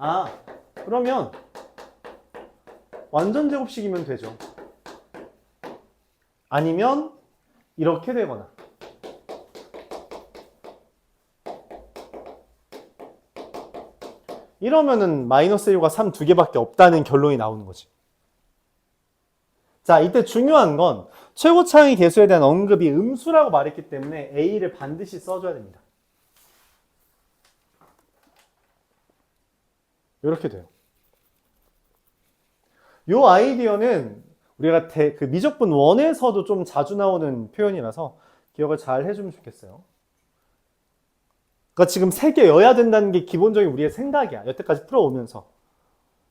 S1: 그러면 완전 제곱식이면 되죠. 아니면 이렇게 되거나. 이러면은 마이너스 1과 3 두 개밖에 없다는 결론이 나오는 거지. 자, 이때 중요한 건 최고차이 계수에 대한 언급이 음수라고 말했기 때문에 A를 반드시 써줘야 됩니다. 이렇게 돼요. 이 아이디어는 우리가 그 미적분 1에서도 좀 자주 나오는 표현이라서 기억을 잘 해주면 좋겠어요. 그러니까 지금 3개여야 된다는 게 기본적인 우리의 생각이야. 여태까지 풀어오면서.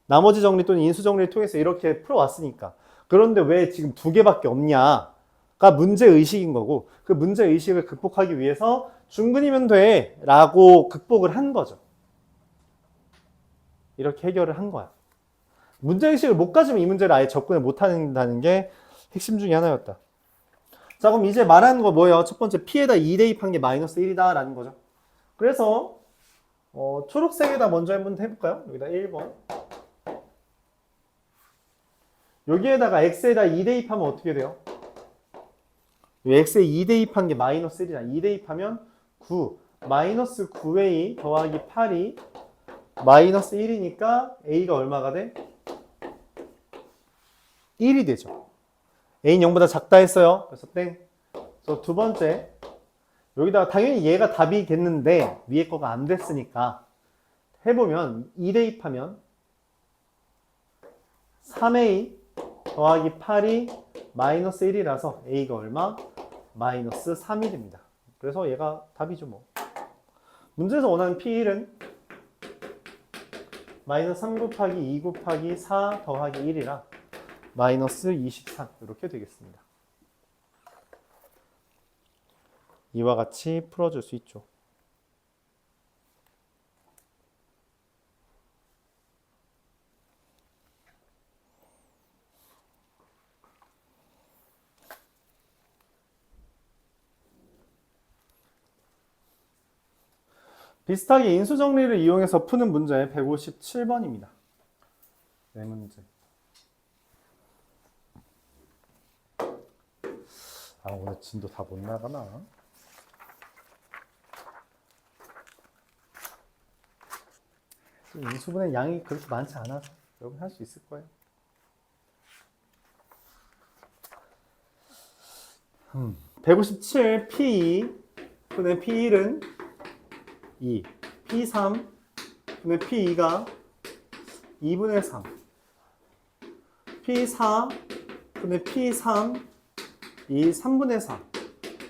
S1: 나머지 정리 또는 인수 정리를 통해서 이렇게 풀어왔으니까. 그런데 왜 지금 2개밖에 없냐가 문제의식인 거고, 그 문제의식을 극복하기 위해서 중근이면 돼 라고 극복을 한 거죠. 이렇게 해결을 한 거야. 문제의식을 못 가지면 이 문제를 아예 접근을 못 한다는 게 핵심 중에 하나였다. 자, 그럼 이제 말하는 거 뭐예요? 첫 번째, P에다 2 대입한 게 마이너스 1이다 라는 거죠. 그래서 초록색에다 먼저 한번 해볼까요? 여기다 1번. 여기에다가 x에다 2 대입하면 어떻게 돼요? x에 2 대입한 게 마이너스 1이잖아. 2 대입하면 9. 마이너스 9a 더하기 8이 마이너스 1이니까 a가 얼마가 돼? 1이 되죠. a는 0보다 작다 했어요. 그래서 땡. 그래서 두 번째. 여기다가 당연히 얘가 답이겠는데 위에 거가 안 됐으니까 해보면 2 대입하면 3a 더하기 8이 마이너스 1이라서 a가 얼마? 마이너스 3이 됩니다. 그래서 얘가 답이죠 뭐. 문제에서 원하는 P1은 마이너스 3 곱하기 2 곱하기 4 더하기 1이라 마이너스 23 이렇게 되겠습니다. 이와 같이 풀어줄 수 있죠. 비슷하게 인수정리를 이용해서 푸는 문제 157번입니다. 네 문제. 아, 오늘 진도 다 못 나가나? 인수분해 양이 그렇게 많지 않아서 여러분 할 수 있을 거예요. 157 P2 분의 P1은 2, P3 분의 P2가 2분의 3, P4 분의 P3 이 3분의 4.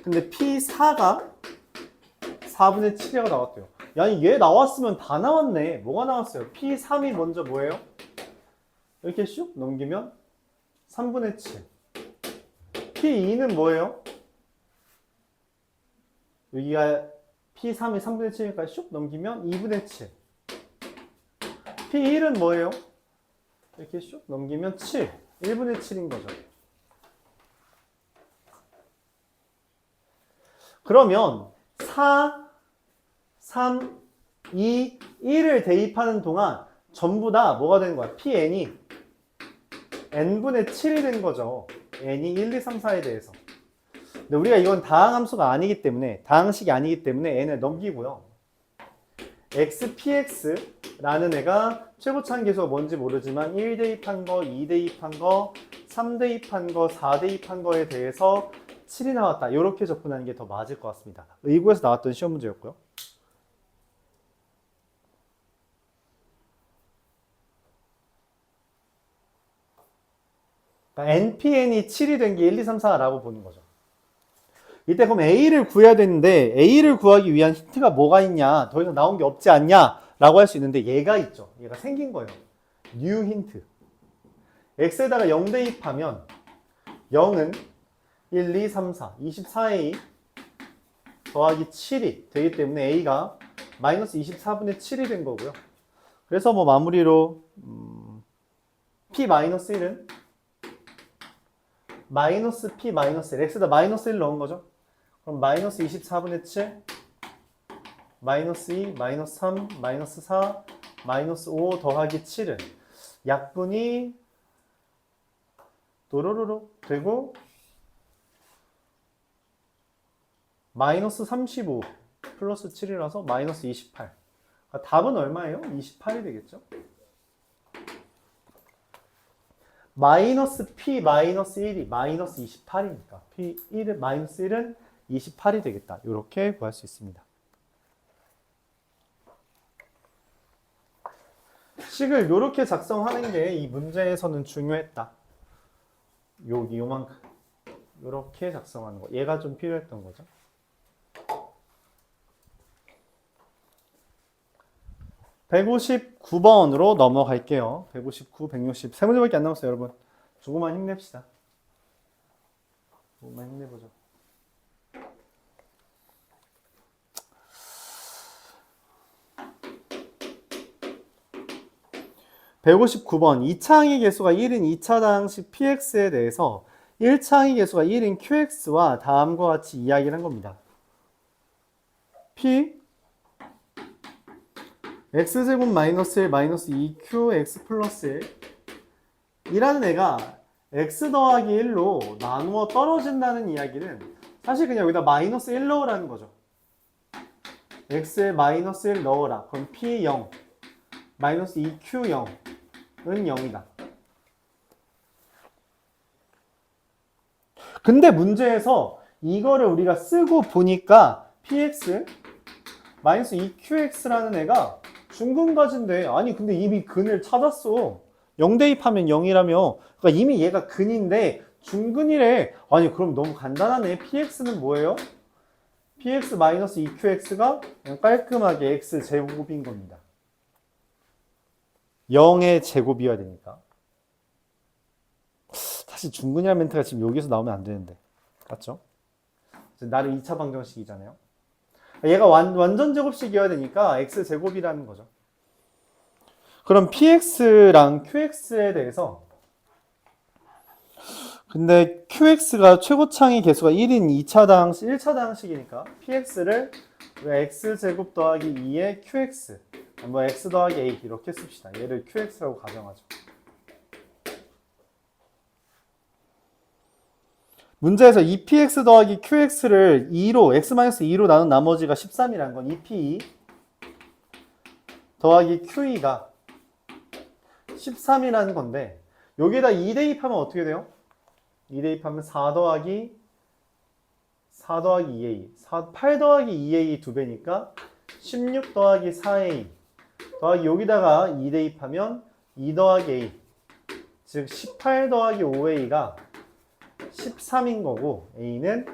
S1: 근데 P4가 4분의 7이라고 나왔대요. 야, 얘 나왔으면 다 나왔네. 뭐가 나왔어요? P3이 먼저 뭐예요? 이렇게 슉 넘기면 3분의 7. P2는 뭐예요? 여기가 P3이 3분의 7이니까 슉 넘기면 2분의 7. P1은 뭐예요? 이렇게 슉 넘기면 7. 1분의 7인 거죠. 그러면 4, 3, 2, 1을 대입하는 동안 전부 다 뭐가 되는 거야? Pn이 n분의 7이 된 거죠. n이 1, 2, 3, 4에 대해서. 근데 우리가 이건 다항함수가 아니기 때문에, 다항식이 아니기 때문에 n을 넘기고요. xpx라는 애가 최고차항계수가 뭔지 모르지만 1 대입한 거, 2 대입한 거, 3 대입한 거, 4 대입한 거에 대해서 7이 나왔다. 이렇게 접근하는 게 더 맞을 것 같습니다. 의고에서 나왔던 시험 문제였고요. 그러니까 NPN이 7이 된 게 1, 2, 3, 4라고 보는 거죠. 이때 그럼 A를 구해야 되는데 A를 구하기 위한 힌트가 뭐가 있냐? 더 이상 나온 게 없지 않냐? 라고 할 수 있는데 얘가 있죠. 얘가 생긴 거예요. new 힌트. X에다가 0 대입하면 0은 1, 2, 3, 4, 24A 더하기 7이 되기 때문에 A가 마이너스 24분의 7이 된 거고요. 그래서 뭐 마무리로 P-1은 마이너스 P-1, X에다 마이너스 1 넣은 거죠. 그럼 마이너스 24분의 7, 마이너스 2, 마이너스 3, 마이너스 4, 마이너스 5 더하기 7은 약분이 도로로로 되고 마이너스 35 플러스 7이라서 마이너스 28. 그러니까 답은 얼마예요? 28이 되겠죠? 마이너스 P 마이너스 1이 마이너스 28이니까 P1은 마이너스 1은 28이 되겠다. 이렇게 구할 수 있습니다. 식을 이렇게 작성하는 게 이 문제에서는 중요했다. 요만큼 이렇게 작성하는 거. 얘가 좀 필요했던 거죠. (159번으로) 넘어갈게요. 159, 160 세 문제밖에 안 남았어요, 여러분. 조금만 힘냅시다. 조금만 힘내보죠. (159번) 2차 항의 개수가 1인 2차 다항식 px에 대해서 1차 항의 개수가 1인 qx와 다음과 같이 이야기를 한 겁니다. p x제곱 마이너스 1 마이너스 2q x 플러스 1 이라는 애가 x 더하기 1로 나누어 떨어진다는 이야기는 사실 그냥 여기다 마이너스 1 넣으라는 거죠. x에 마이너스 1 넣어라. 그럼 p 0 마이너스 2q 0은 0이다. 근데 문제에서 이거를 우리가 쓰고 보니까 px 마이너스 2qx라는 애가 중근과제인데 아니 근데 이미 근을 찾았어. 0 대입하면 0이라며. 그러니까 이미 얘가 근인데 중근이래. 아니 그럼 너무 간단하네. px는 뭐예요? px 마이너스 2qx가 그냥 깔끔하게 x 제곱인 겁니다. 0의 제곱이어야 되니까. 사실 중근이라는 멘트가 지금 여기서 나오면 안 되는데. 맞죠? 나를 2차 방정식이잖아요. 얘가 완전 제곱식이어야 되니까 x제곱이라는 거죠. 그럼 px랑 qx에 대해서 근데 QX가 최고창의 개수가 1인 2차당, 1차당식이니까 PX를 X제곱 더하기 2의 QX, 뭐 X 더하기 A 이렇게 씁시다. 얘를 QX라고 가정하죠. 문제에서 2px 더하기 qx를 2로, x-2로 나눈 나머지가 13이라는 건 2p 더하기 qe가 13이라는 건데 여기에다 2 대입하면 어떻게 돼요? 2 대입하면 4 더하기 2a 8 더하기 2a 2배니까 16 더하기 4a 더하기 여기다가 2 대입하면 2 더하기 a 즉 18 더하기 5a가 13인 거고 a는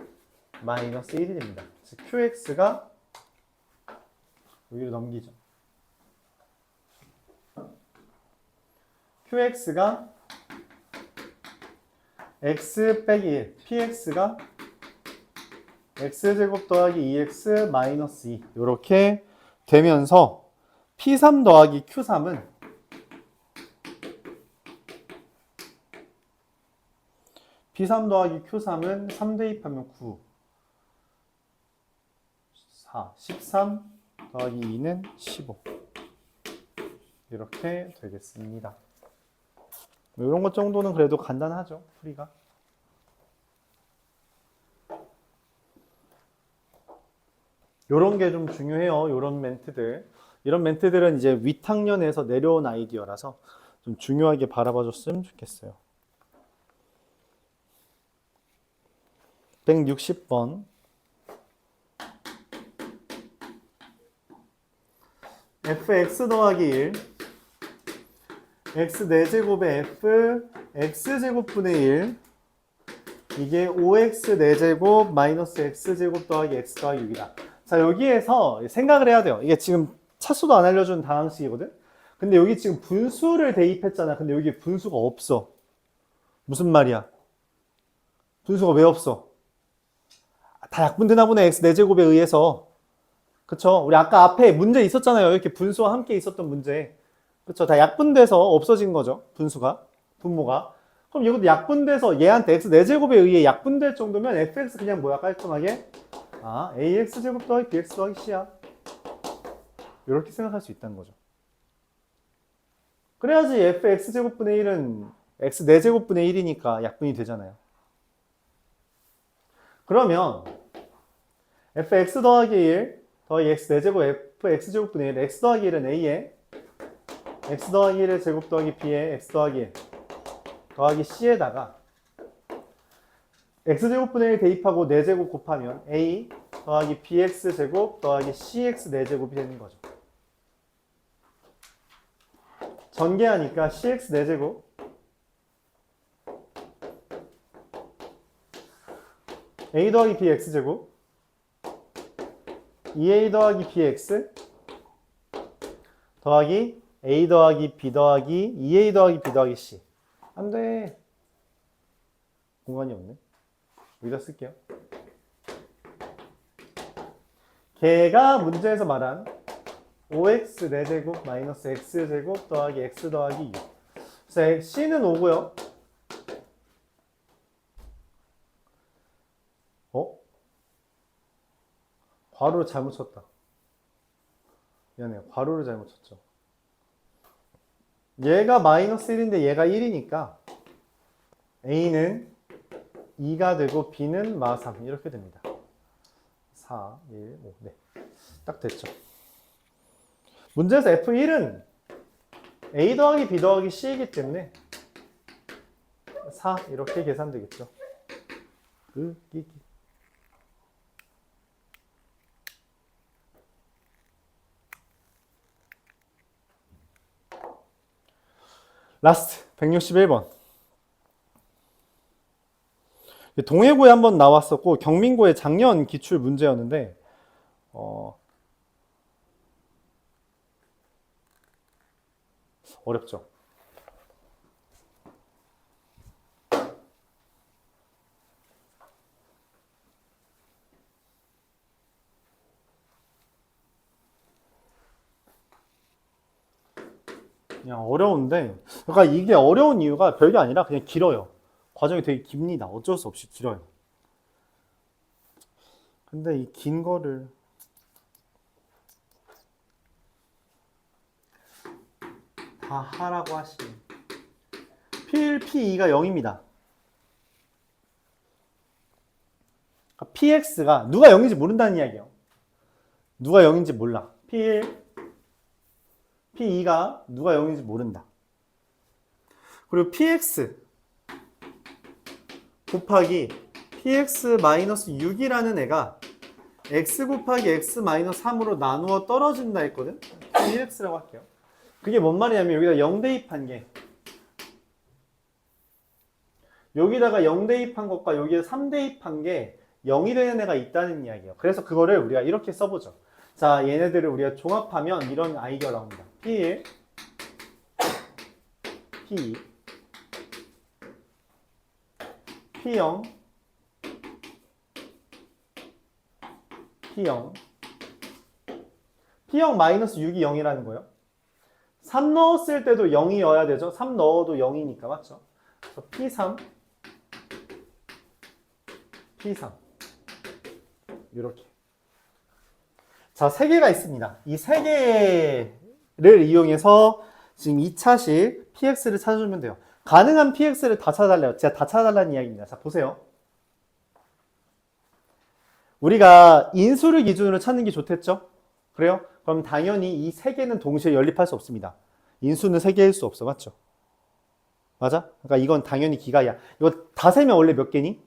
S1: 마이너스 1이 됩니다. 즉 qx가 여기로 넘기죠. qx가 x 빼기 1, px가 x제곱 더하기 2x 마이너스 2 이렇게 되면서 p3 더하기 q3은 p3 더하기 q3은 3 대입하면 9 4 13 더하기 2는 15 이렇게 되겠습니다. 이런 것 정도는 그래도 간단하죠, 풀이가. 요런 게 좀 중요해요. 요런 멘트들. 이런 멘트들은 이제 윗학년에서 내려온 아이디어라서 좀 중요하게 바라봐 줬으면 좋겠어요. 160번. fx 더하기 1 x 4제곱에 f x제곱분의 1 이게 5x 4제곱 마이너스 x제곱 더하기 x 더하기 6이다. 자, 여기에서 생각을 해야 돼요. 이게 지금 차수도 안 알려준 다항식이거든? 근데 여기 지금 분수를 대입했잖아. 근데 여기 분수가 없어. 무슨 말이야? 분수가 왜 없어? 다 약분되나 보네. x 4제곱에 의해서. 그쵸? 우리 아까 앞에 문제 있었잖아요. 이렇게 분수와 함께 있었던 문제. 그쵸? 다 약분돼서 없어진 거죠. 분수가. 분모가. 그럼 이것도 약분돼서 얘한테 x 4제곱에 의해 약분될 정도면 fx 그냥 뭐야? 깔끔하게. 아, ax제곱 더하기 bx 더하기 c야. 이렇게 생각할 수 있다는 거죠. 그래야지 fx제곱분의 1은 x 4제곱분의 1이니까 약분이 되잖아요. 그러면 fx 더하기 1 더하기 x 4제곱 fx제곱분의 1 x 더하기 1은 a에 x 더하기 1의 제곱 더하기 b에 x 더하기 1 더하기 c에다가 x제곱분의 1 대입하고 4제곱 곱하면 a 더하기 bx제곱 더하기 cx 4제곱이 되는 거죠. 전개하니까 cx 4제곱 a 더하기 b x제곱 2a 더하기 bx 더하기 a 더하기 b 더하기 2a 더하기 b 더하기 c. 안 돼. 공간이 없네. 여기다 쓸게요. 걔가 문제에서 말한 5x 4제곱 마이너스 x제곱 더하기 x 더하기 6. 그래서 c는 5고요. 괄호를 잘못 쳤다. 미안해요. 괄호를 잘못 쳤죠. 얘가 마이너스 1인데 얘가 1이니까 a는 2가 되고 b는 마3 이렇게 됩니다. 4, 1, 5. 네. 딱 됐죠. 문제에서 F1은 A 더하기 B 더하기 C이기 때문에 4 이렇게 계산되겠죠. 라스트 161번. 동해고에 한번 나왔었고 경민고의 작년 기출 문제였는데 어렵죠. 그냥 어려운데, 그러니까 이게 어려운 이유가 별게 아니라 그냥 길어요. 과정이 되게 깁니다. 어쩔 수 없이 길어요. 근데 이 긴 거를 다 하라고 하시면 P1, P2가 0입니다. PX가 누가 0인지 모른다는 이야기예요. 누가 0인지 몰라. P1, P2가 누가 0인지 모른다. 그리고 PX 곱하기 PX-6이라는 애가 X 곱하기 X-3으로 나누어 떨어진다 했거든? PX라고 할게요. 그게 뭔 말이냐면 여기다 0 대입한 게 여기다가 0 대입한 것과 여기에 3 대입한 게 0이 되는 애가 있다는 이야기예요. 그래서 그거를 우리가 이렇게 써보죠. 자, 얘네들을 우리가 종합하면 이런 아이디어가 나옵니다. P1, P2, P0, P0, P0 마이너스 6이 0이라는 거예요. 3 넣었을 때도 0이어야 되죠. 3 넣어도 0이니까 맞죠? 그래서 P3, P3 이렇게. 자, 3개가 있습니다. 이 3개를 이용해서 지금 2차식 PX를 찾아주면 돼요. 가능한 PX를 다 찾아달래요. 제가 다 찾아달라는 이야기입니다. 자, 보세요. 우리가 인수를 기준으로 찾는 게 좋겠죠? 그래요? 그럼 당연히 이 3개는 동시에 연립할 수 없습니다. 인수는 3개일 수 없어. 맞죠? 맞아? 그러니까 이건 당연히 기각이야. 이거 다 세면 원래 몇 개니?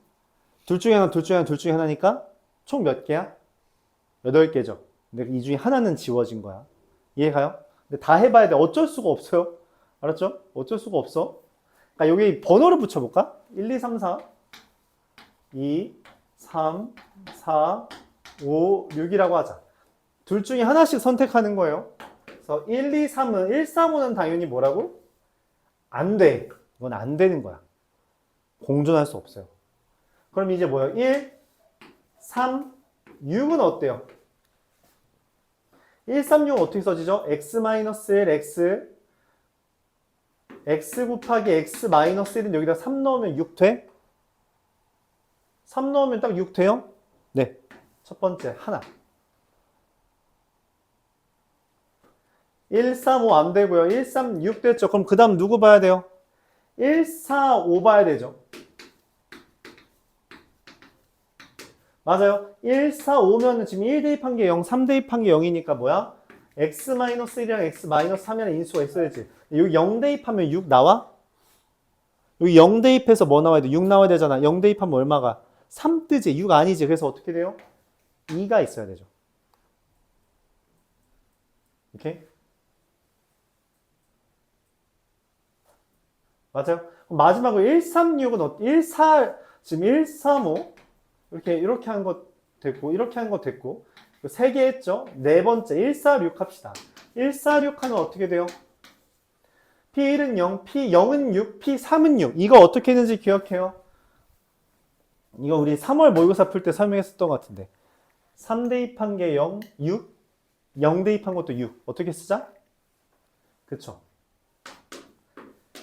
S1: 둘 중에 하나, 둘 중에 하나, 둘 중에 하나니까 총 몇 개야? 8개죠. 근데 이 중에 하나는 지워진 거야. 이해가요? 근데 다 해봐야 돼. 어쩔 수가 없어요. 알았죠? 어쩔 수가 없어. 그러니까 여기 번호를 붙여볼까? 1, 2, 3, 4 2, 3, 4, 5, 6이라고 하자. 둘 중에 하나씩 선택하는 거예요. 그래서 1, 2, 3은 1, 3, 5는 당연히 뭐라고? 안 돼. 이건 안 되는 거야. 공존할 수 없어요. 그럼 이제 뭐예요? 1, 3, 6은 어때요? 1, 3, 6은 어떻게 써지죠? x-1, x 곱하기 x-1은 여기다 3 넣으면 6 돼? 3 넣으면 딱 6 돼요? 네. 첫 번째, 하나. 1, 3, 5 안 되고요. 1, 3, 6 됐죠? 그럼 그 다음 누구 봐야 돼요? 1, 4, 5 봐야 되죠? 맞아요. 1, 4, 5면은 지금 1 대입한 게 0, 3 대입한 게 0이니까 뭐야? x-1이랑 x-3이라는 인수가 있어야지. 여기 0 대입하면 6 나와? 여기 0 대입해서 뭐 나와야 돼? 6 나와야 되잖아. 0 대입하면 얼마가? 3 뜨지. 6 아니지. 그래서 어떻게 돼요? 2가 있어야 되죠. 오케이? 맞아요. 그럼 마지막으로 1, 3, 6은 1, 4, 지금 1, 3, 5 이렇게 한 거 됐고 이렇게 한 거 됐고 3개 했죠? 네 번째 1, 4, 6 합시다. 1, 4, 6 하면 어떻게 돼요? P1은 0, P0은 6, P3은 6. 이거 어떻게 했는지 기억해요? 이거 우리 3월 모의고사 풀 때 설명했었던 것 같은데 3 대입한 게 0, 6 0 대입한 것도 6 어떻게 쓰자? 그쵸?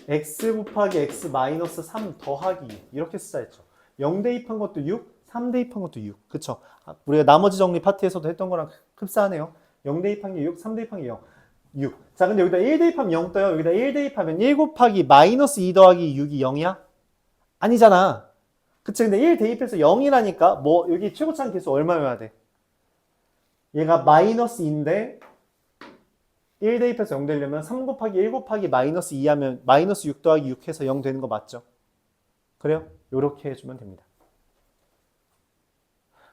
S1: x 곱하기 x 마이너스 3 더하기 6 이렇게 쓰자 했죠. 0 대입한 것도 6 3 대입한 것도 6 그쵸? 우리가 나머지 정리 파트에서도 했던 거랑 흡사하네요. 0 대입한 게 6 3 대입한 게 0 6. 자, 근데 여기다 1 대입하면 0 떠요. 여기다 1 대입하면 1 곱하기 마이너스 2 더하기 6이 0이야? 아니잖아. 그치? 근데 1 대입해서 0이라니까 뭐 여기 최고차항 계수 얼마여야 돼? 얘가 마이너스 2인데 1 대입해서 0 되려면 3 곱하기 1 곱하기 마이너스 2 하면 마이너스 6 더하기 6 해서 0 되는 거 맞죠? 그래요? 요렇게 해주면 됩니다.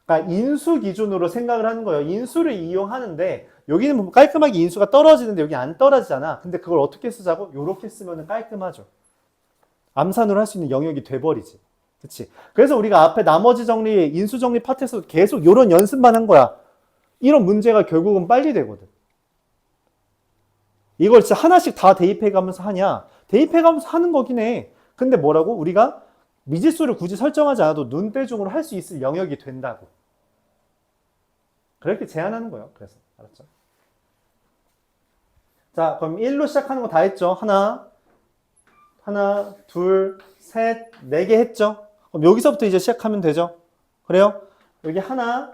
S1: 그러니까 인수 기준으로 생각을 하는 거예요. 인수를 이용하는데 여기는 보면 깔끔하게 인수가 떨어지는데 여기 안 떨어지잖아. 근데 그걸 어떻게 쓰자고? 요렇게 쓰면 깔끔하죠. 암산으로 할 수 있는 영역이 돼버리지. 그치? 그래서 우리가 앞에 나머지 정리, 인수 정리 파트에서 계속 요런 연습만 한 거야. 이런 문제가 결국은 빨리 되거든. 이걸 진짜 하나씩 다 대입해가면서 하냐? 대입해가면서 하는 거긴 해. 근데 뭐라고? 우리가 미지수를 굳이 설정하지 않아도 눈대중으로 할 수 있을 영역이 된다고. 그렇게 제한하는 거예요. 그래서 알았죠? 자, 그럼 1로 시작하는 거 다 했죠? 하나, 하나, 둘, 셋, 네 개 했죠? 그럼 여기서부터 이제 시작하면 되죠? 그래요? 여기 하나,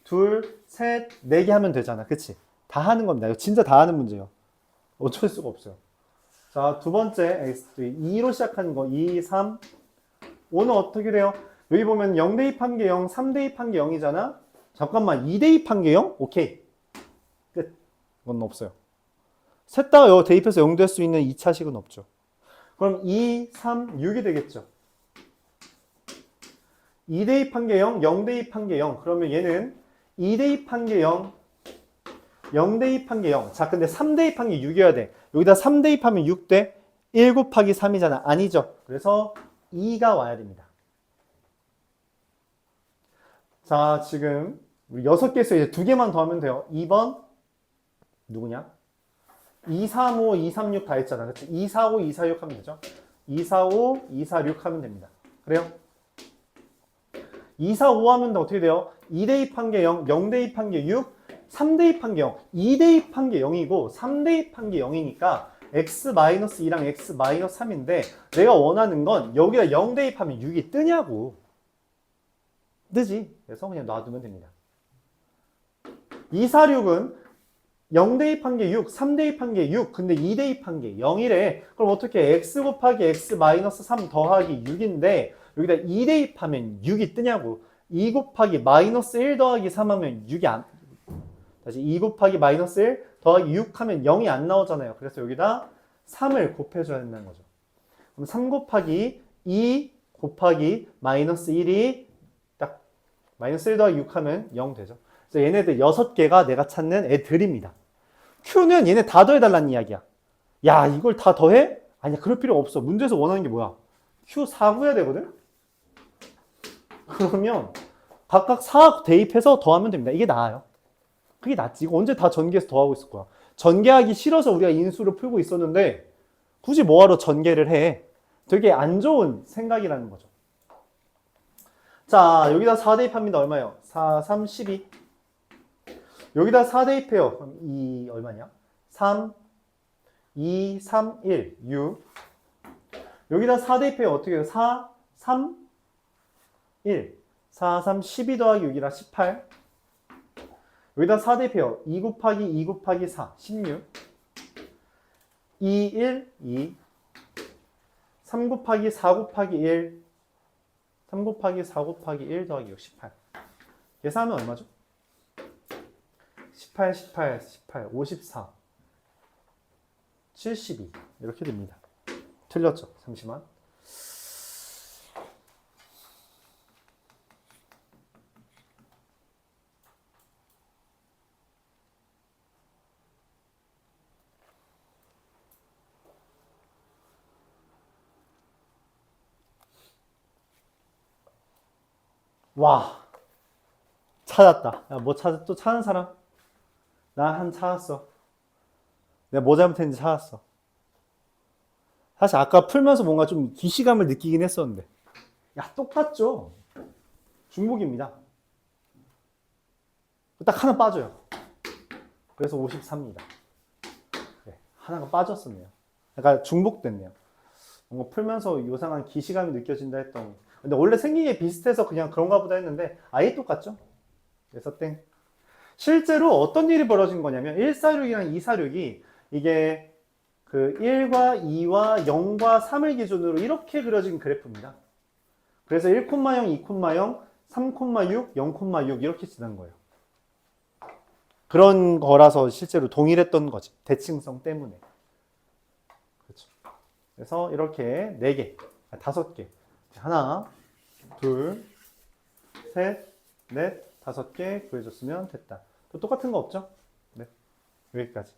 S1: 둘, 셋, 네 개 하면 되잖아. 그치? 다 하는 겁니다. 이거 진짜 다 하는 문제예요. 어쩔 수가 없어요. 자, 두 번째, 2로 시작하는 거, 2, 3, 5는 어떻게 돼요? 여기 보면 0 대입한 게 0, 3 대입한 게 0이잖아? 잠깐만, 2 대입한 게 0? 오케이. 끝. 이건 없어요. 셋 다가 대입해서 0 될 수 있는 2차식은 없죠. 그럼 2, 3, 6이 되겠죠. 2 대입한 게 0, 0 대입한 게 0. 그러면 얘는 2 대입한 게 0, 0 대입한 게 0. 자, 근데 3 대입한 게 6이어야 돼. 여기다 3 대입하면 6 돼? 1 곱하기 3이잖아. 아니죠. 그래서 2가 와야 됩니다. 자, 지금 우리 6개에서 이제 2개만 더 하면 돼요. 2번 누구냐? 2, 3, 5, 2, 3, 6 다 했잖아. 그치? 2, 4, 5, 2, 4, 6 하면 되죠. 2, 4, 5, 2, 4, 6 하면 됩니다. 그래요? 2, 4, 5 하면 어떻게 돼요? 2 대입한 게 0, 0 대입한 게 6, 3 대입한 게 0. 2 대입한 게 0이고 3 대입한 게 0이니까 x-2랑 x-3인데 내가 원하는 건 여기다 0 대입하면 6이 뜨냐고. 뜨지. 그래서 그냥 놔두면 됩니다. 2, 4, 6은 0 대입한 게 6, 3 대입한 게 6, 근데 2 대입한 게 0이래. 그럼 어떻게 x 곱하기 x-3 더하기 6인데 여기다 2 대입하면 6이 뜨냐고. 2 곱하기 -1 더하기 3 하면 6이 안, 다시 2 곱하기 -1 더하기 6 하면 0이 안 나오잖아요. 그래서 여기다 3을 곱해줘야 된다는 거죠. 그럼 3 곱하기 2 곱하기 -1이 딱 -1 더하기 6 하면 0 되죠. 그래서 얘네들 6개가 내가 찾는 애들입니다. Q는 얘네 다 더해달라는 이야기야. 야, 이걸 다 더해? 아니야, 그럴 필요 없어. 문제에서 원하는 게 뭐야? Q 4 구해야 되거든? 그러면 각각 4 대입해서 더하면 됩니다. 이게 나아요. 그게 낫지. 이거 언제 다 전개해서 더하고 있을 거야. 전개하기 싫어서 우리가 인수를 풀고 있었는데 굳이 뭐하러 전개를 해? 되게 안 좋은 생각이라는 거죠. 자, 여기다 4 대입합니다. 얼마예요? 4, 3, 12. 여기다 4 대입해요. 그럼 2 얼마냐? 3, 2, 3, 1, 6. 여기다 4 대입해요. 어떻게 해요? 4, 3, 1. 4, 3, 12 더하기 6이라 18. 여기다 4 대입해요. 2 곱하기 2 곱하기 4, 16. 2, 1, 2. 3 곱하기 4 곱하기 1. 3 곱하기 4 곱하기 1 더하기 6, 18. 계산하면 얼마죠? 18, 18, 18, 54, 72 이렇게 됩니다. 틀렸죠? 잠시만. 와, 찾았다. 야, 뭐 또 찾은 사람? 나 한 찾았어. 내가 뭐 잘못했는지 찾았어. 사실 아까 풀면서 뭔가 좀 기시감을 느끼긴 했었는데. 야, 똑같죠? 중복입니다. 딱 하나 빠져요. 그래서 53입니다. 네, 하나가 빠졌었네요. 약간 중복됐네요. 뭔가 풀면서 요상한 기시감이 느껴진다 했더니. 근데 원래 생긴 게 비슷해서 그냥 그런가 보다 했는데 아예 똑같죠? 그래서 땡. 실제로 어떤 일이 벌어진 거냐면 146이랑 246이 이게 그 1과 2와 0과 3을 기준으로 이렇게 그려진 그래프입니다. 그래서 1,0, 2,0, 3,6, 0,6 이렇게 지난 거예요. 그런 거라서 실제로 동일했던 거지. 대칭성 때문에. 그렇죠. 그래서 이렇게 4개, 5개. 하나, 둘, 셋, 넷, 5개 구해줬으면 됐다. 또 똑같은 거 없죠? 네. 여기까지.